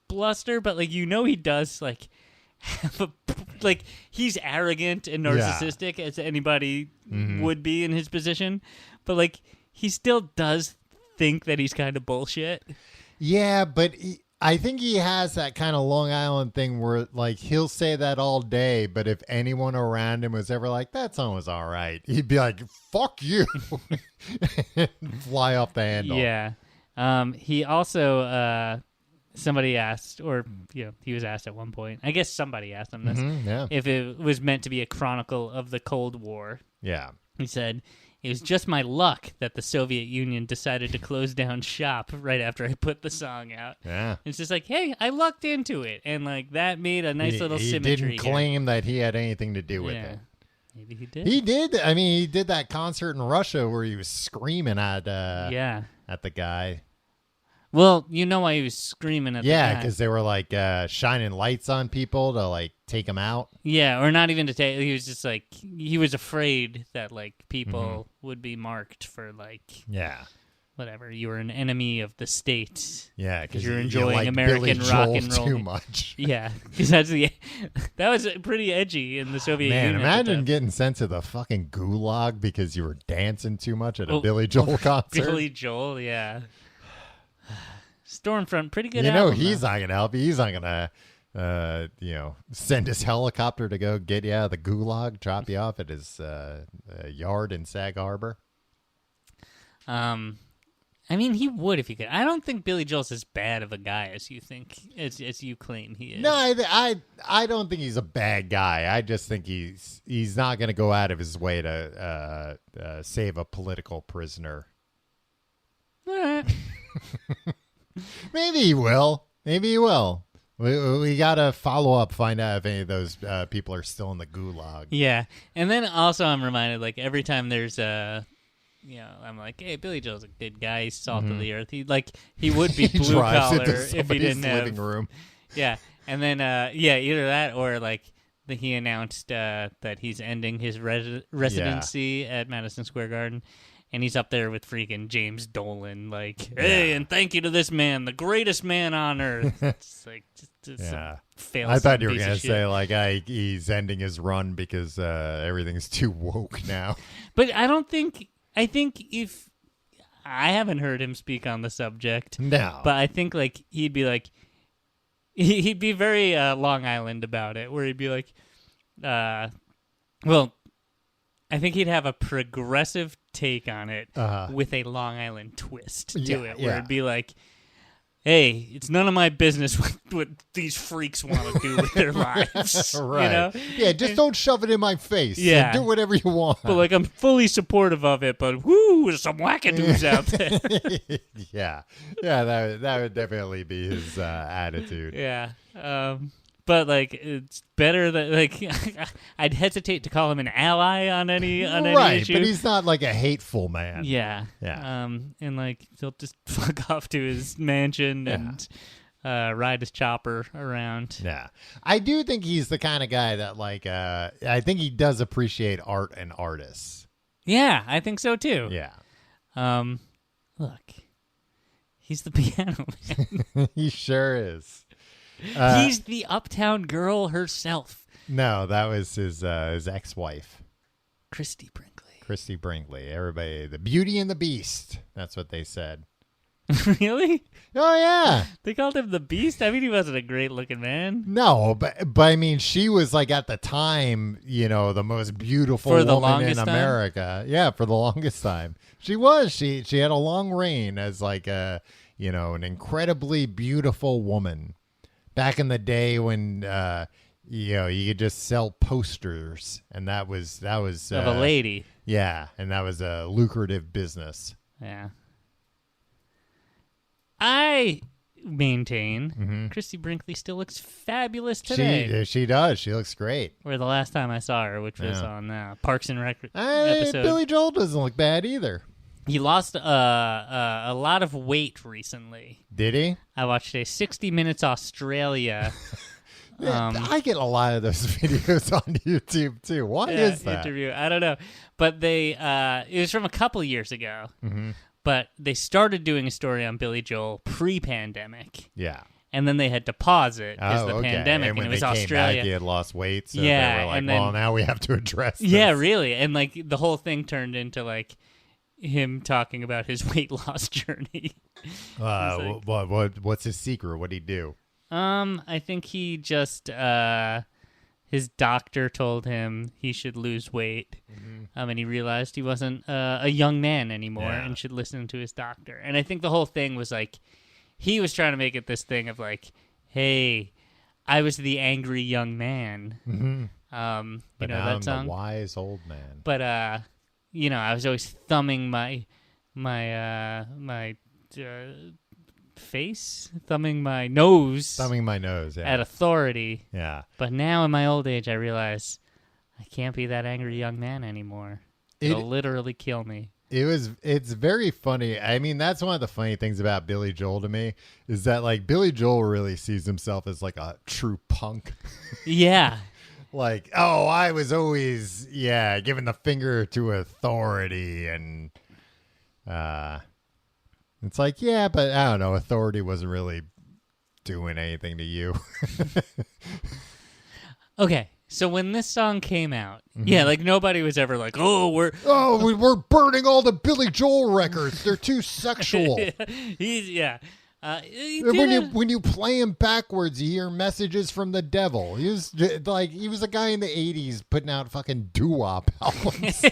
bluster, but, like, you know he does, like, have a, like, he's arrogant and narcissistic as anybody would be in his position. But, like, he still does think that he's kind of bullshit. Yeah, but I think he has that kind of Long Island thing where, like, he'll say that all day, but if anyone around him was ever like, that song was all right, he'd be like, fuck you. Fly off the handle. Yeah. He also, somebody asked, or, you know, he was asked at one point, I guess somebody asked him this, Yeah. if it was meant to be a chronicle of the Cold War. Yeah. He said, It was just my luck that the Soviet Union decided to close down shop right after I put the song out. Yeah. It's just like, hey, I lucked into it, and like that made a nice little he symmetry. didn't here. claim that he had anything to do with Yeah. it. Maybe he did. He did. I mean, he did that concert in Russia where he was screaming at Yeah. at the guy. Well, you know why he was screaming at the Yeah, guy. because they were like shining lights on people to like take him out. Yeah, or not even to take. He was just like he was afraid that like people Mm-hmm. would be marked for like Yeah. whatever. You were an enemy of the state. Yeah, because you're you enjoying like American Billy rock Joel and roll. too much. Yeah, because that was pretty edgy in the Soviet Man, Union. at the imagine time. getting sent to the fucking gulag because you were dancing too much at a Oh, Billy Joel concert. Billy Joel, yeah. Stormfront, pretty good. You know album, he's though. not gonna help you. He's not gonna, send his helicopter to go get you out of the gulag, drop you off at his yard in Sag Harbor. I mean, he would if he could. I don't think Billy Joel's as bad of a guy as you think, as you claim he is. No, I don't think he's a bad guy. I just think he's not gonna go out of his way to save a political prisoner. Eh. Maybe he will. Maybe he will. We gotta follow up, find out if any of those people are still in the gulag. Yeah, and then also I'm reminded, like every time there's I'm like, hey, Billy Joel's a good guy. He's salt of the earth. He would be He blue drives collar into if he somebody's didn't living have. room. Yeah, and then either that or like he announced that he's ending his residency at Madison Square Garden. And he's up there with freaking James Dolan, like, hey, and thank you to this man, the greatest man on earth. It's like, just Yeah. fail. I thought you were piece gonna of say shit. like he's ending his run because everything's too woke now. But I think if I haven't heard him speak on the subject, No, but I think like he'd be like, he'd be very Long Island about it, where he'd be like, well, I think he'd have a progressive take on it with a Long Island twist to Yeah, it, where yeah. it'd be like, hey, it's none of my business what these freaks want to do with their lives. right? You know? Yeah, just don't shove it in my face. Yeah. do whatever you want. But like, I'm fully supportive of it, but whoo, there's some wackadoos out there. yeah, that would definitely be his attitude. Yeah. But like, it's better that like I'd hesitate to call him an ally on any Right, issue. but he's not like a hateful man. Yeah. Yeah. And like he'll just fuck off to his mansion and ride his chopper around. Yeah, I do think he's the kind of guy that like I think he does appreciate art and artists. Yeah, I think so too. Yeah, Look, he's the piano man. he sure is. He's the uptown girl herself, No, that was his ex-wife, Christy Brinkley. Christy Brinkley. Everybody, the Beauty and the Beast. That's what they said. Really? Oh yeah. They called him the Beast? I mean, he wasn't a great-looking man. No, but I mean, she was like at the time, the most beautiful For the woman in longest time? America. Yeah, for the longest time, she was. She had a long reign as like an incredibly beautiful woman. Back in the day when you could just sell posters, and that was Of a lady. Yeah, and that was a lucrative business. Yeah. I maintain Christy Brinkley still looks fabulous today. She does. She looks great. Or the last time I saw her, which was Yeah. on Parks and Rec episode. Billy Joel doesn't look bad either. He lost a lot of weight recently. Did he? I watched a 60 Minutes Australia I get a lot of those videos on YouTube too. Why is that? interview. I don't know, but they it was from a couple years ago. Mm-hmm. But they started doing a story on Billy Joel pre-pandemic, Yeah. and then they had to pause it because the okay. pandemic, And when it was they came Australia. back, he had lost weight. So Yeah, they were like, and then- well, now we have to address this. Yeah, really. And like the whole thing turned into like him talking about his weight loss journey. like- What's his secret? What'd he do? I think he just his doctor told him he should lose weight. And he realized he wasn't a young man anymore Yeah. and should listen to his doctor. And I think the whole thing was like he was trying to make it this thing of like, hey, I was the angry young man. Mm-hmm. You But know now that I'm song? the wise old man. But I was always thumbing my face, thumbing my nose Yeah. at authority. Yeah. But now in my old age, I realize I can't be that angry young man anymore. It'll literally kill me. It's very funny. I mean, that's one of the funny things about Billy Joel to me is that like Billy Joel really sees himself as like a true punk. Yeah. Like, oh, I was always, giving the finger to authority. And it's like, yeah, but I don't know. Authority wasn't really doing anything to you. Okay. So when this song came out, like nobody was ever like, we're burning all the Billy Joel records. They're too sexual. When you play him backwards, you hear messages from the devil. He was a guy in the 80s putting out fucking doo-wop albums.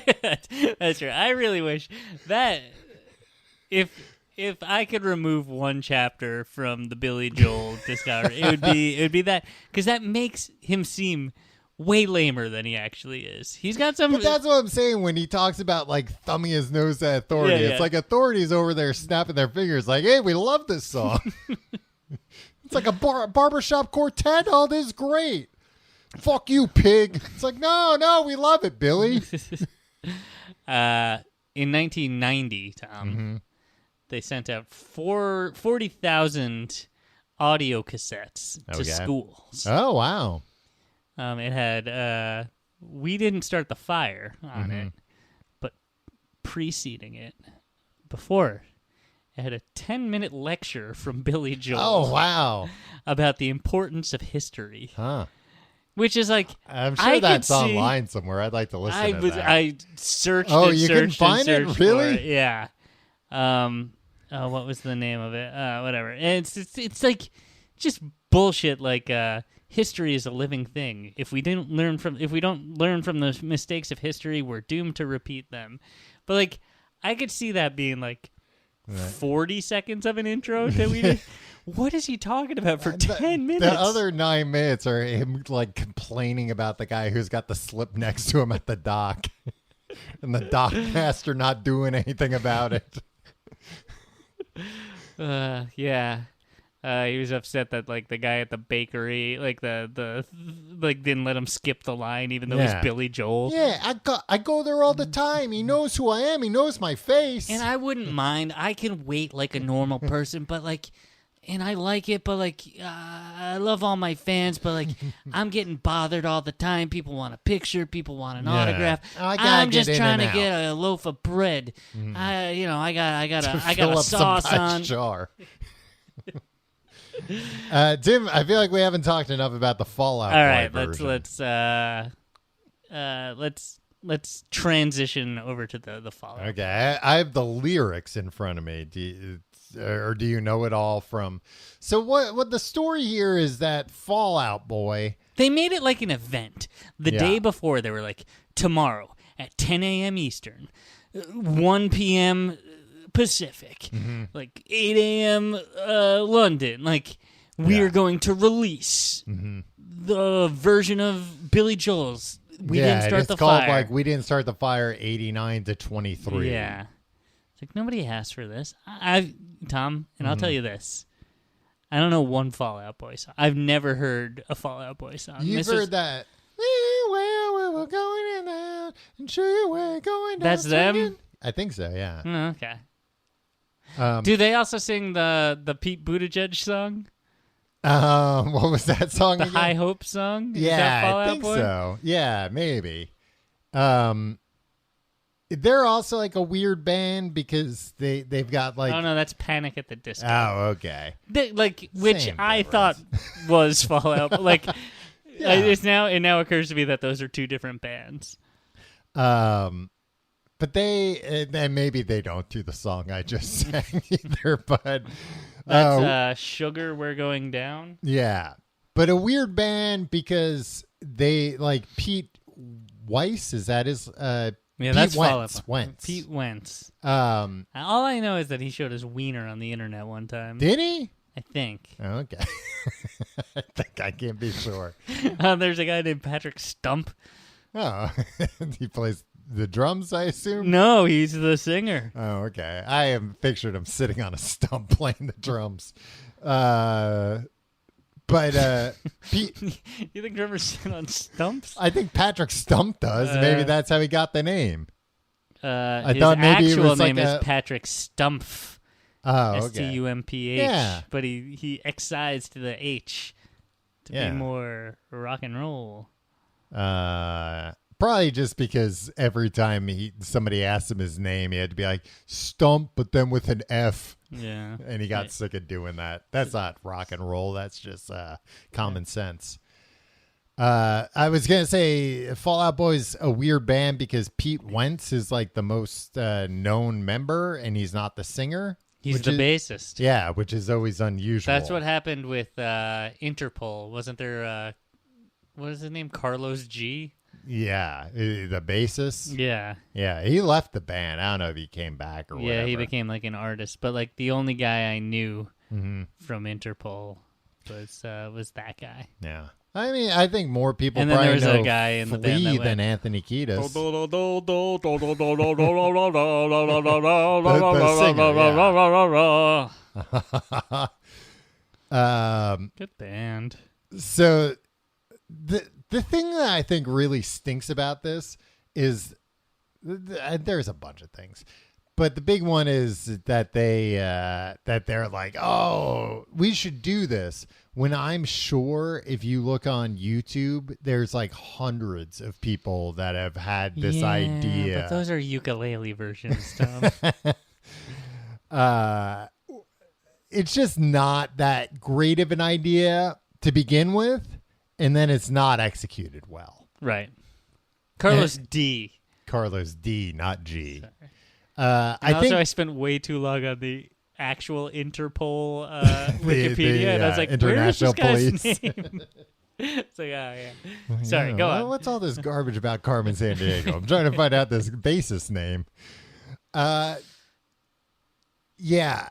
That's right. I really wish that if I could remove one chapter from the Billy Joel discography, it would be that, because that makes him seem way lamer than he actually is. He's got some. But that's what I'm saying when he talks about like thumbing his nose at authority. Yeah. It's like authority's over there snapping their fingers, like, "Hey, we love this song." It's like a barbershop quartet. Oh, this is great. Fuck you, pig. It's like, no, we love it, Billy. In 1990, Tom, they sent out 40,000 audio cassettes to schools. Oh, wow. It had "We Didn't Start the Fire" on it, but preceding it, before it had a 10-minute lecture from Billy Joel. Oh, wow. About the importance of history. Huh. Which is like, I'm sure that's online somewhere. I'd like to listen to that. I searched you can find it? Really? For it. Yeah. What was the name of it? Whatever. And it's like just bullshit. Like, history is a living thing. If we don't learn from the mistakes of history, we're doomed to repeat them. But like, I could see that being like 40 seconds of an intro that we did. What is he talking about for 10 minutes? The other 9 minutes are him like complaining about the guy who's got the slip next to him at the dock, and the dock master not doing anything about it. Yeah. He was upset that like the guy at the bakery, like the didn't let him skip the line, even though he's Billy Joel. Yeah, I go there all the time. He knows who I am. He knows my face. And I wouldn't mind. I can wait like a normal person, but like, and I like it, but like, I love all my fans, but like, I'm getting bothered all the time. People want a picture. People want an autograph. I'm just trying to get a loaf of bread. I got a sauce on. Jar. Tim, I feel like we haven't talked enough about the Fallout Boy version. Let's transition over to the Fallout. Okay, I have the lyrics in front of me. Do you know it all from? So what the story here is that Fallout Boy. They made it like an event. The day before, they were like, tomorrow at 10 a.m. Eastern, 1 p.m. Pacific, like 8 a.m. London. Like, we are going to release the version of Billy Joel's We Didn't Start the Fire. It's called like We Didn't Start the Fire 89 to 23. Yeah. It's like, nobody asked for this. Tom, and I'll tell you this. I don't know one Fallout Boy song. I've never heard a Fallout Boy song. You've heard that. We're going in there, and sure we're going down. That's them? I think so, yeah. Okay. Do they also sing the Pete Buttigieg song? What was that song The again? High Hope song? Is Yeah, that Fallout I think Boy? so. Yeah, maybe. They're also like a weird band because they've got like. Oh no, that's Panic at the Disco. Oh, okay. Which Same I difference. thought was Fallout. But like, Yeah. it now occurs to me that those are two different bands. But and maybe they don't do the song I just sang either. But That's Sugar, We're Going Down. yeah, but a weird band because they like Pete Weiss. Is that his? Yeah, Pete that's Wentz. Fallout. Wentz. Pete Wentz. All I know is that he showed his wiener on the internet one time. did he? I think. Okay. I can't be sure. There's a guy named Patrick Stump. Oh, he plays the drums, I assume? No, he's the singer. Oh, okay. I have pictured him sitting on a stump playing the drums. But Pete, You think drummers sit on stumps? I think Patrick Stump does. Maybe that's how he got the name. His thought maybe it actual was like name is a- Patrick Stumpf. Oh, okay. Stumph. Yeah. But he excised the H to Yeah. be more rock and roll. Probably just because every time somebody asked him his name, he had to be like Stump, but then with an F, Yeah. and he got sick of doing that. That's not rock and roll. That's just common sense. I was gonna say Fall Out Boy's a weird band because Pete Wentz is like the most known member, and he's not the singer. He's which the is- bassist. Yeah, which is always unusual. That's what happened with Interpol. Wasn't there, what is his name? Carlos G? Yeah, the bassist. Yeah. Yeah, he left the band. I don't know if he came back or Yeah, whatever. he became like an artist. But like the only guy I knew Mm-hmm. from Interpol was that guy. Yeah. I mean, I think more people And then probably there was a know guy in the band that Flea went- than Anthony Kiedis. Good band. So the thing that I think really stinks about this is there's a bunch of things, but the big one is that they're like, oh, we should do this. When I'm sure if you look on YouTube, there's like hundreds of people that have had this Yeah, idea. But those are ukulele versions, Tom. It's just not that great of an idea to begin with, and then it's not executed well. Right. Carlos D. Carlos D, not G. And I also, I think spent way too long on the actual Interpol The- Wikipedia, and I was like, International where is this Police. guy's name? It's like, oh, yeah. Sorry, Yeah, go well, on. what's all this garbage about Carmen Sandiego? I'm trying to find out this bassist name. Yeah,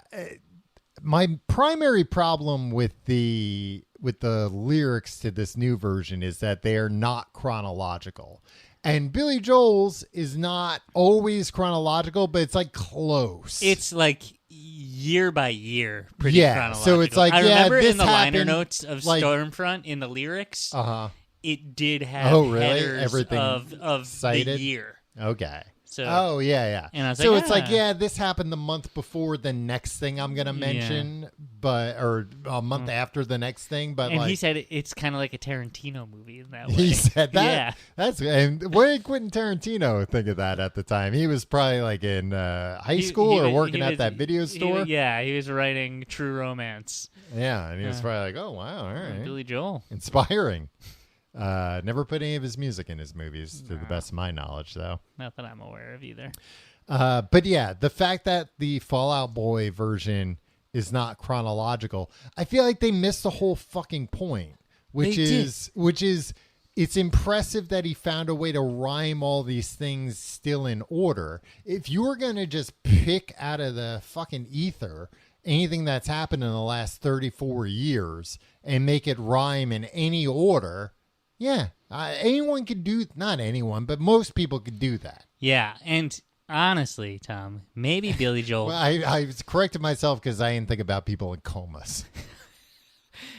my primary problem with the lyrics to this new version is that they are not chronological. And Billy Joel's is not always chronological, but it's like close. It's like year by year, pretty Yeah, chronological. so it's like, I yeah, remember this in the liner happened, notes of like- Stormfront, in the lyrics, uh-huh. it did have Oh, really? headers Everything of cited? the year. Okay. So, Oh, yeah. And I was So like, it's like, ah. yeah, this happened the month before the next thing I'm going to mention, or a month after the next thing. But and like, he said it's kind of like a Tarantino movie in that way. he said that. Yeah. That's and what did Quentin Tarantino think of that at the time? He was probably like in high school or working at that video store. He was writing True Romance. Yeah, and he was probably like, oh wow, all right, Billy Joel. inspiring. Never put any of his music in his movies, to the best of my knowledge, though. Not that I'm aware of either. But yeah, the fact that the Fall Out Boy version is not chronological, I feel like they missed the whole fucking point, which They is it's impressive that he found a way to rhyme all these things still in order. If you were going to just pick out of the fucking ether anything that's happened in the last 34 years and make it rhyme in any order, yeah, anyone could do, not anyone, but most people could do that. Yeah, and honestly, Tom, maybe Billy Joel. Well, I corrected myself because I didn't think about people in comas.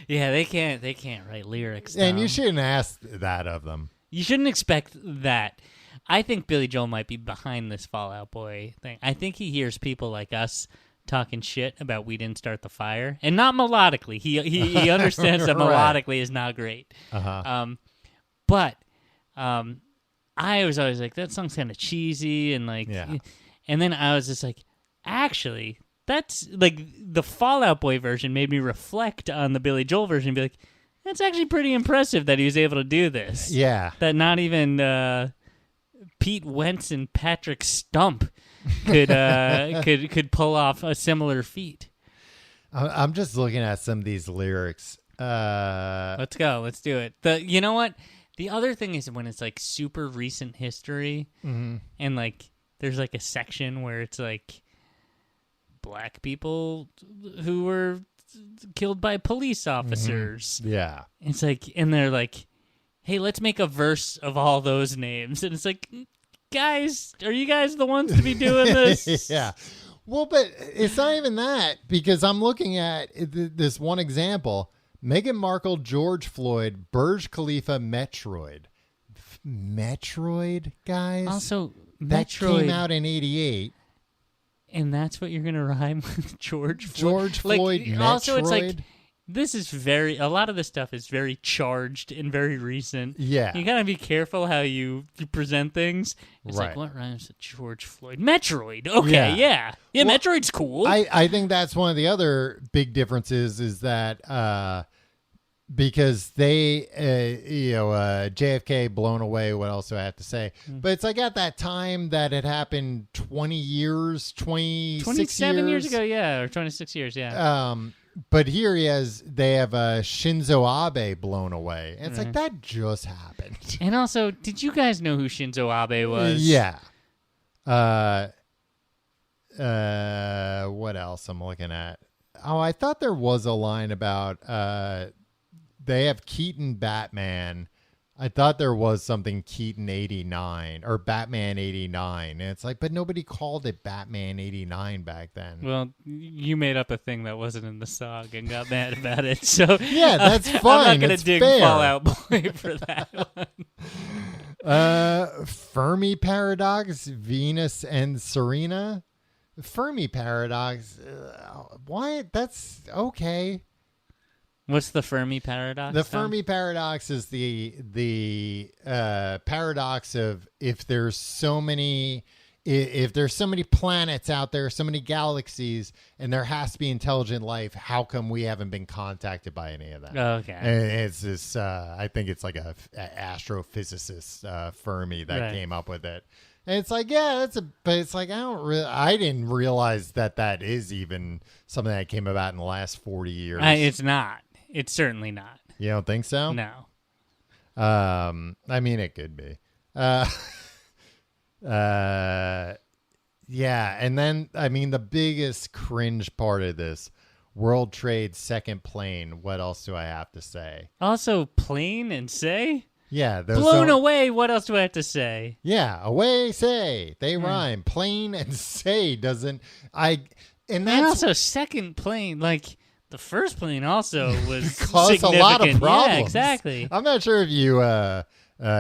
Yeah, they can't write lyrics. And you Tom. shouldn't ask that of them. You shouldn't expect that. I think Billy Joel might be behind this Fall Out Boy thing. I think he hears people like us talking shit about We Didn't Start the Fire, and not melodically. He understands that Right. melodically is not great. Uh-huh. But I was always like, that song's kind of cheesy, and like, Yeah. and then I was just like, actually, that's like the Fall Out Boy version made me reflect on the Billy Joel version and be like, that's actually pretty impressive that he was able to do this. Yeah. That not even Pete Wentz and Patrick Stump could pull off a similar feat. I'm just looking at some of these lyrics. Let's go. Let's do it. You know what? The other thing is when it's like super recent history, and like there's like a section where it's like black people who were killed by police officers. Yeah. It's like, and they're like, hey, let's make a verse of all those names. And it's like, guys, are you guys the ones to be doing this? Yeah. Well, but it's not even that, because I'm looking at this one example. Meghan Markle, George Floyd, Burj Khalifa, Metroid. Metroid, guys? Also, that Metroid came out in 88. And that's what you're going to rhyme with George Floyd? George Floyd, Metroid. Also, it's like, this is a lot of this stuff is very charged and very recent. Yeah. You got to be careful how you present things. It's Right. like, what rhymes with George Floyd? Metroid. Okay, yeah. Yeah, Well, Metroid's cool. I think that's one of the other big differences is that because they, JFK blown away. What else do I have to say? But it's like at that time that it happened 26 27 years ago, yeah, or 26 years, yeah. But here they have Shinzo Abe blown away. And it's like, that just happened. And also, did you guys know who Shinzo Abe was? Yeah. What else I'm looking at? Oh, I thought there was a line about they have Keaton Batman. I thought there was something Keaton 89 or Batman 89. And it's like, but nobody called it Batman 89 back then. Well, you made up a thing that wasn't in the song and got mad about it. So Yeah, that's fine. I'm not going It's to dig fair. Fallout Boy for that one. Fermi Paradox, Venus and Serena. Fermi Paradox. Why? That's okay. What's the Fermi paradox? The Tom? Fermi paradox is the paradox of if there's so many planets out there, so many galaxies, and there has to be intelligent life, how come we haven't been contacted by any of them? Okay. And it's this. I think it's like a astrophysicist Fermi that came up with it. And it's like, yeah, but it's like, I didn't realize that is even something that came about in the last 40 years. It's not. It's certainly not. You don't think so? No. I mean, it could be. Yeah. And then, I mean, the biggest cringe part of this, World Trade second plane. What else do I have to say? Also, plain and say? Yeah. Blown away. What else do I have to say? Yeah. Away, say. They rhyme. Plane and say doesn't. And And that's also, second plane, like, the first plane also was caused a lot of significant. problems. Yeah, exactly. I'm not sure if you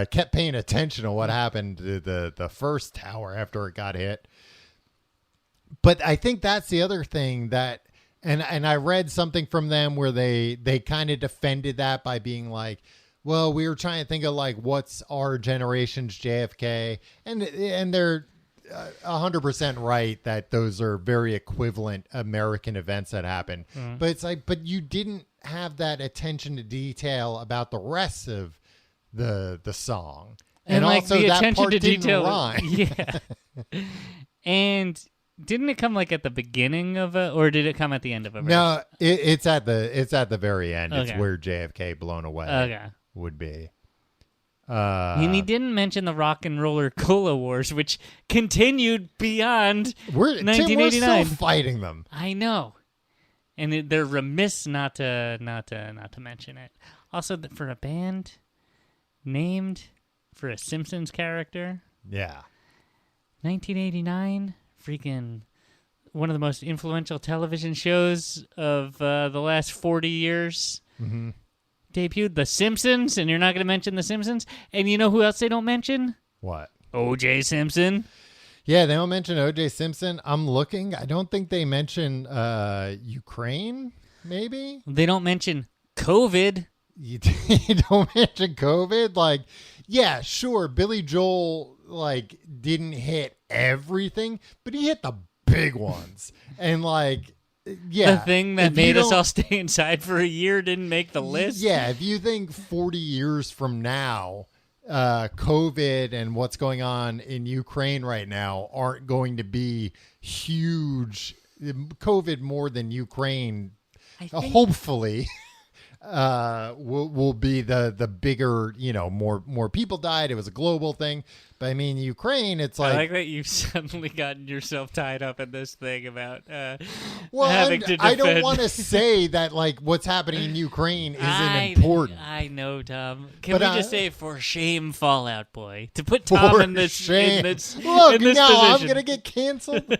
kept paying attention to what happened to the first tower after it got hit. But I think that's the other thing that, and I read something from them where they kind of defended that by being like, well, we were trying to think of like what's our generation's JFK, and they're 100% right that those are very equivalent American events that happened. But it's like, but you didn't have that attention to detail about the rest of the song, And like also the that attention part to didn't detail. rhyme. Yeah. And didn't it come like at the beginning of it, or did it come at the end of a verse? No, it's at the very end. It's Okay. where JFK blown away Okay. would be. And he didn't mention the Rock and Roller Cola Wars, which continued beyond Tim, we're 1989. still fighting them. I know, and they're remiss not to mention it. Also, for a band named for a Simpsons character, Yeah. 1989, freaking one of the most influential television shows of the last 40 years. Mm-hmm. Debuted The Simpsons, and you're not going to mention The Simpsons. And you know who else they don't mention? What? O.J. Simpson. Yeah, they don't mention O.J. Simpson. I'm looking. I don't think they mention Ukraine, maybe? They don't mention COVID. You don't mention COVID? Like, yeah, sure, Billy Joel, like, didn't hit everything, but he hit the big ones. And, like, yeah. The thing that if you made us don't- all stay inside for a year didn't make the list. Yeah, if you think 40 years from now, COVID and what's going on in Ukraine right now aren't going to be huge, COVID more than Ukraine, I think, hopefully. will be the bigger, more people died. It was a global thing. But I mean, Ukraine, it's I like like that you've suddenly gotten yourself tied up in this thing about well, having to defend. I don't want to say that like what's happening in Ukraine isn't important. I know, Tom. Can But we I- just say for shame, Fallout Boy, to put Tom in this shame. in this Look, in this now position? I'm gonna get canceled.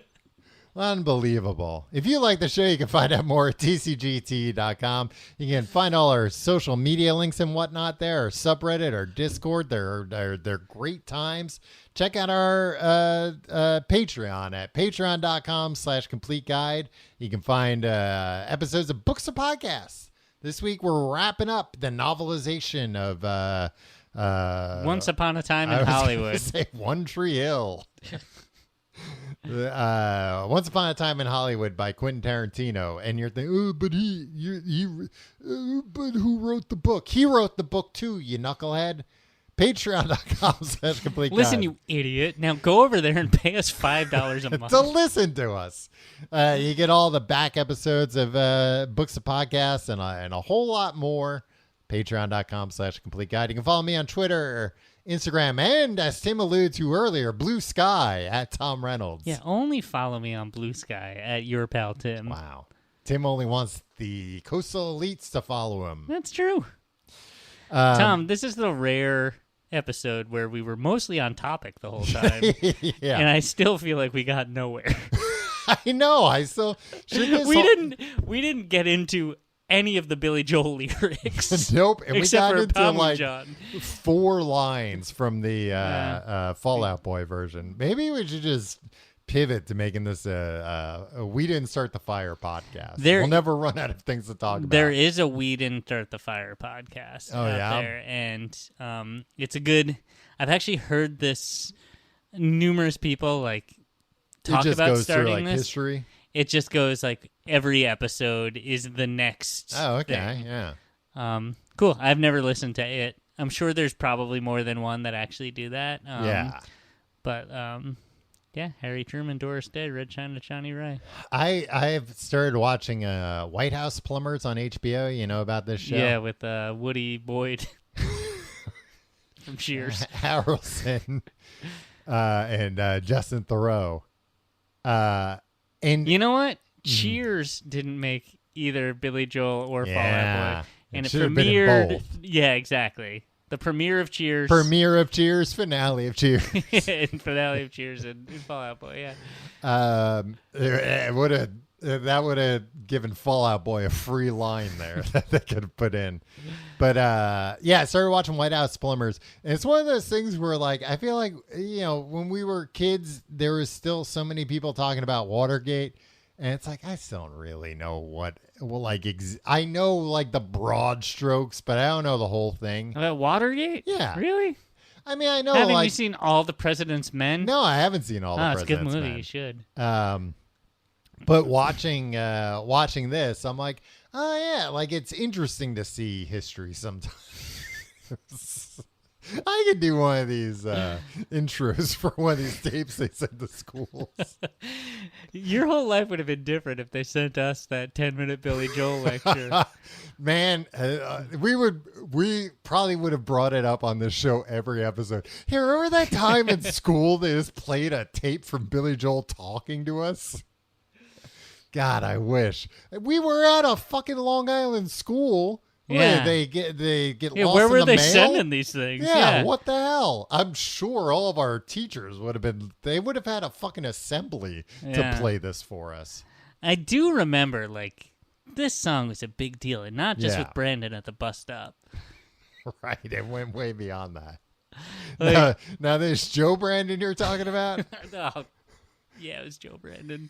Unbelievable. If you like the show, you can find out more at tcgt.com. You can find all our social media links and whatnot there, our subreddit, our Discord. They're great times. Check out our Patreon at patreon.com/complete guide. You can find episodes of Books of Podcasts. This week we're wrapping up the novelization of Once Upon a Time I in was gonna Hollywood. say One Tree Hill. Once Upon a Time in Hollywood by Quentin Tarantino, and you're thinking, oh, but but who wrote the book? He wrote the book too, you knucklehead. Patreon.com/complete. Listen, you idiot. Now go over there and pay us $5 a month. to listen to us. You get all the back episodes of Books of Podcasts and a whole lot more. Patreon.com/complete guide. You can follow me on Twitter, Instagram, and as Tim alluded to earlier, Blue Sky at Tom Reynolds. Yeah, only follow me on Blue Sky at Your Pal Tim. Wow. Tim only wants the coastal elites to follow him. That's true. Tom, this is the rare episode where we were mostly on topic the whole time. Yeah. And I still feel like we got nowhere. I know. I still We didn't get into any of the Billy Joel lyrics. Nope. And except we for got into Tom like and John. 4 lines from the Fallout Boy version. Maybe we should just pivot to making this a We Didn't Start the Fire podcast. We'll never run out of things to talk about. There is a We Didn't Start the Fire podcast out there, and it's a good. I've actually heard this. Numerous people like talk it just about goes starting through like this. history. It just goes like every episode is the next. Oh, okay, thing. yeah. Cool. I've never listened to it. I'm sure there's probably more than one that actually do that. Yeah. But yeah, Harry Truman, Doris Day, Red China, Johnny Ray. I have started watching White House Plumbers on HBO. You know about this show? Yeah, with Woody Boyd from Cheers. Harrelson and Justin Theroux. And You know what? Cheers didn't make either Billy Joel or Fall Out Boy. And it should have been in premiered. both. Yeah, exactly. The premiere of Cheers. Premiere of Cheers, finale of Cheers. and finale of Cheers and Fall Out Boy, yeah. That would have given Fallout Boy a free line there that they could have put in. But yeah, I started watching White House Plumbers, and it's one of those things where like I feel like when we were kids, there was still so many people talking about Watergate, and it's like I still don't really know what. Well, like I know like the broad strokes, but I don't know the whole thing. About Watergate? Yeah. Really? I mean, I know. Haven't like, you seen All the President's Men? No, I haven't seen all the it's a good President's movie. Men. You should. But watching this, I'm like, oh yeah, like it's interesting to see history sometimes. I could do one of these intros for one of these tapes they send to schools. Your whole life would have been different if they sent us that 10-minute Billy Joel lecture. Man, we probably would have brought it up on this show every episode. Hey, remember that time in school they just played a tape from Billy Joel talking to us? God, I wish. We were at a fucking Long Island school. Yeah. Wait, they get Yeah, lost where in were the they mail? sending these things? Yeah, what the hell? I'm sure all of our teachers would have had a fucking assembly Yeah. to play this for us. I do remember, like, this song was a big deal, and not just Yeah. with Brandon at the bus stop. Right, it went way beyond that. Like- now there's Joe Brandon you're talking about? Oh, yeah, it was Joe Brandon.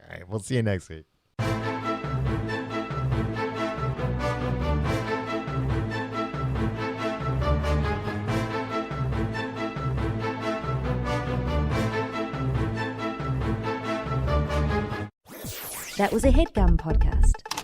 All right, we'll see you next week. That was a HeadGum podcast.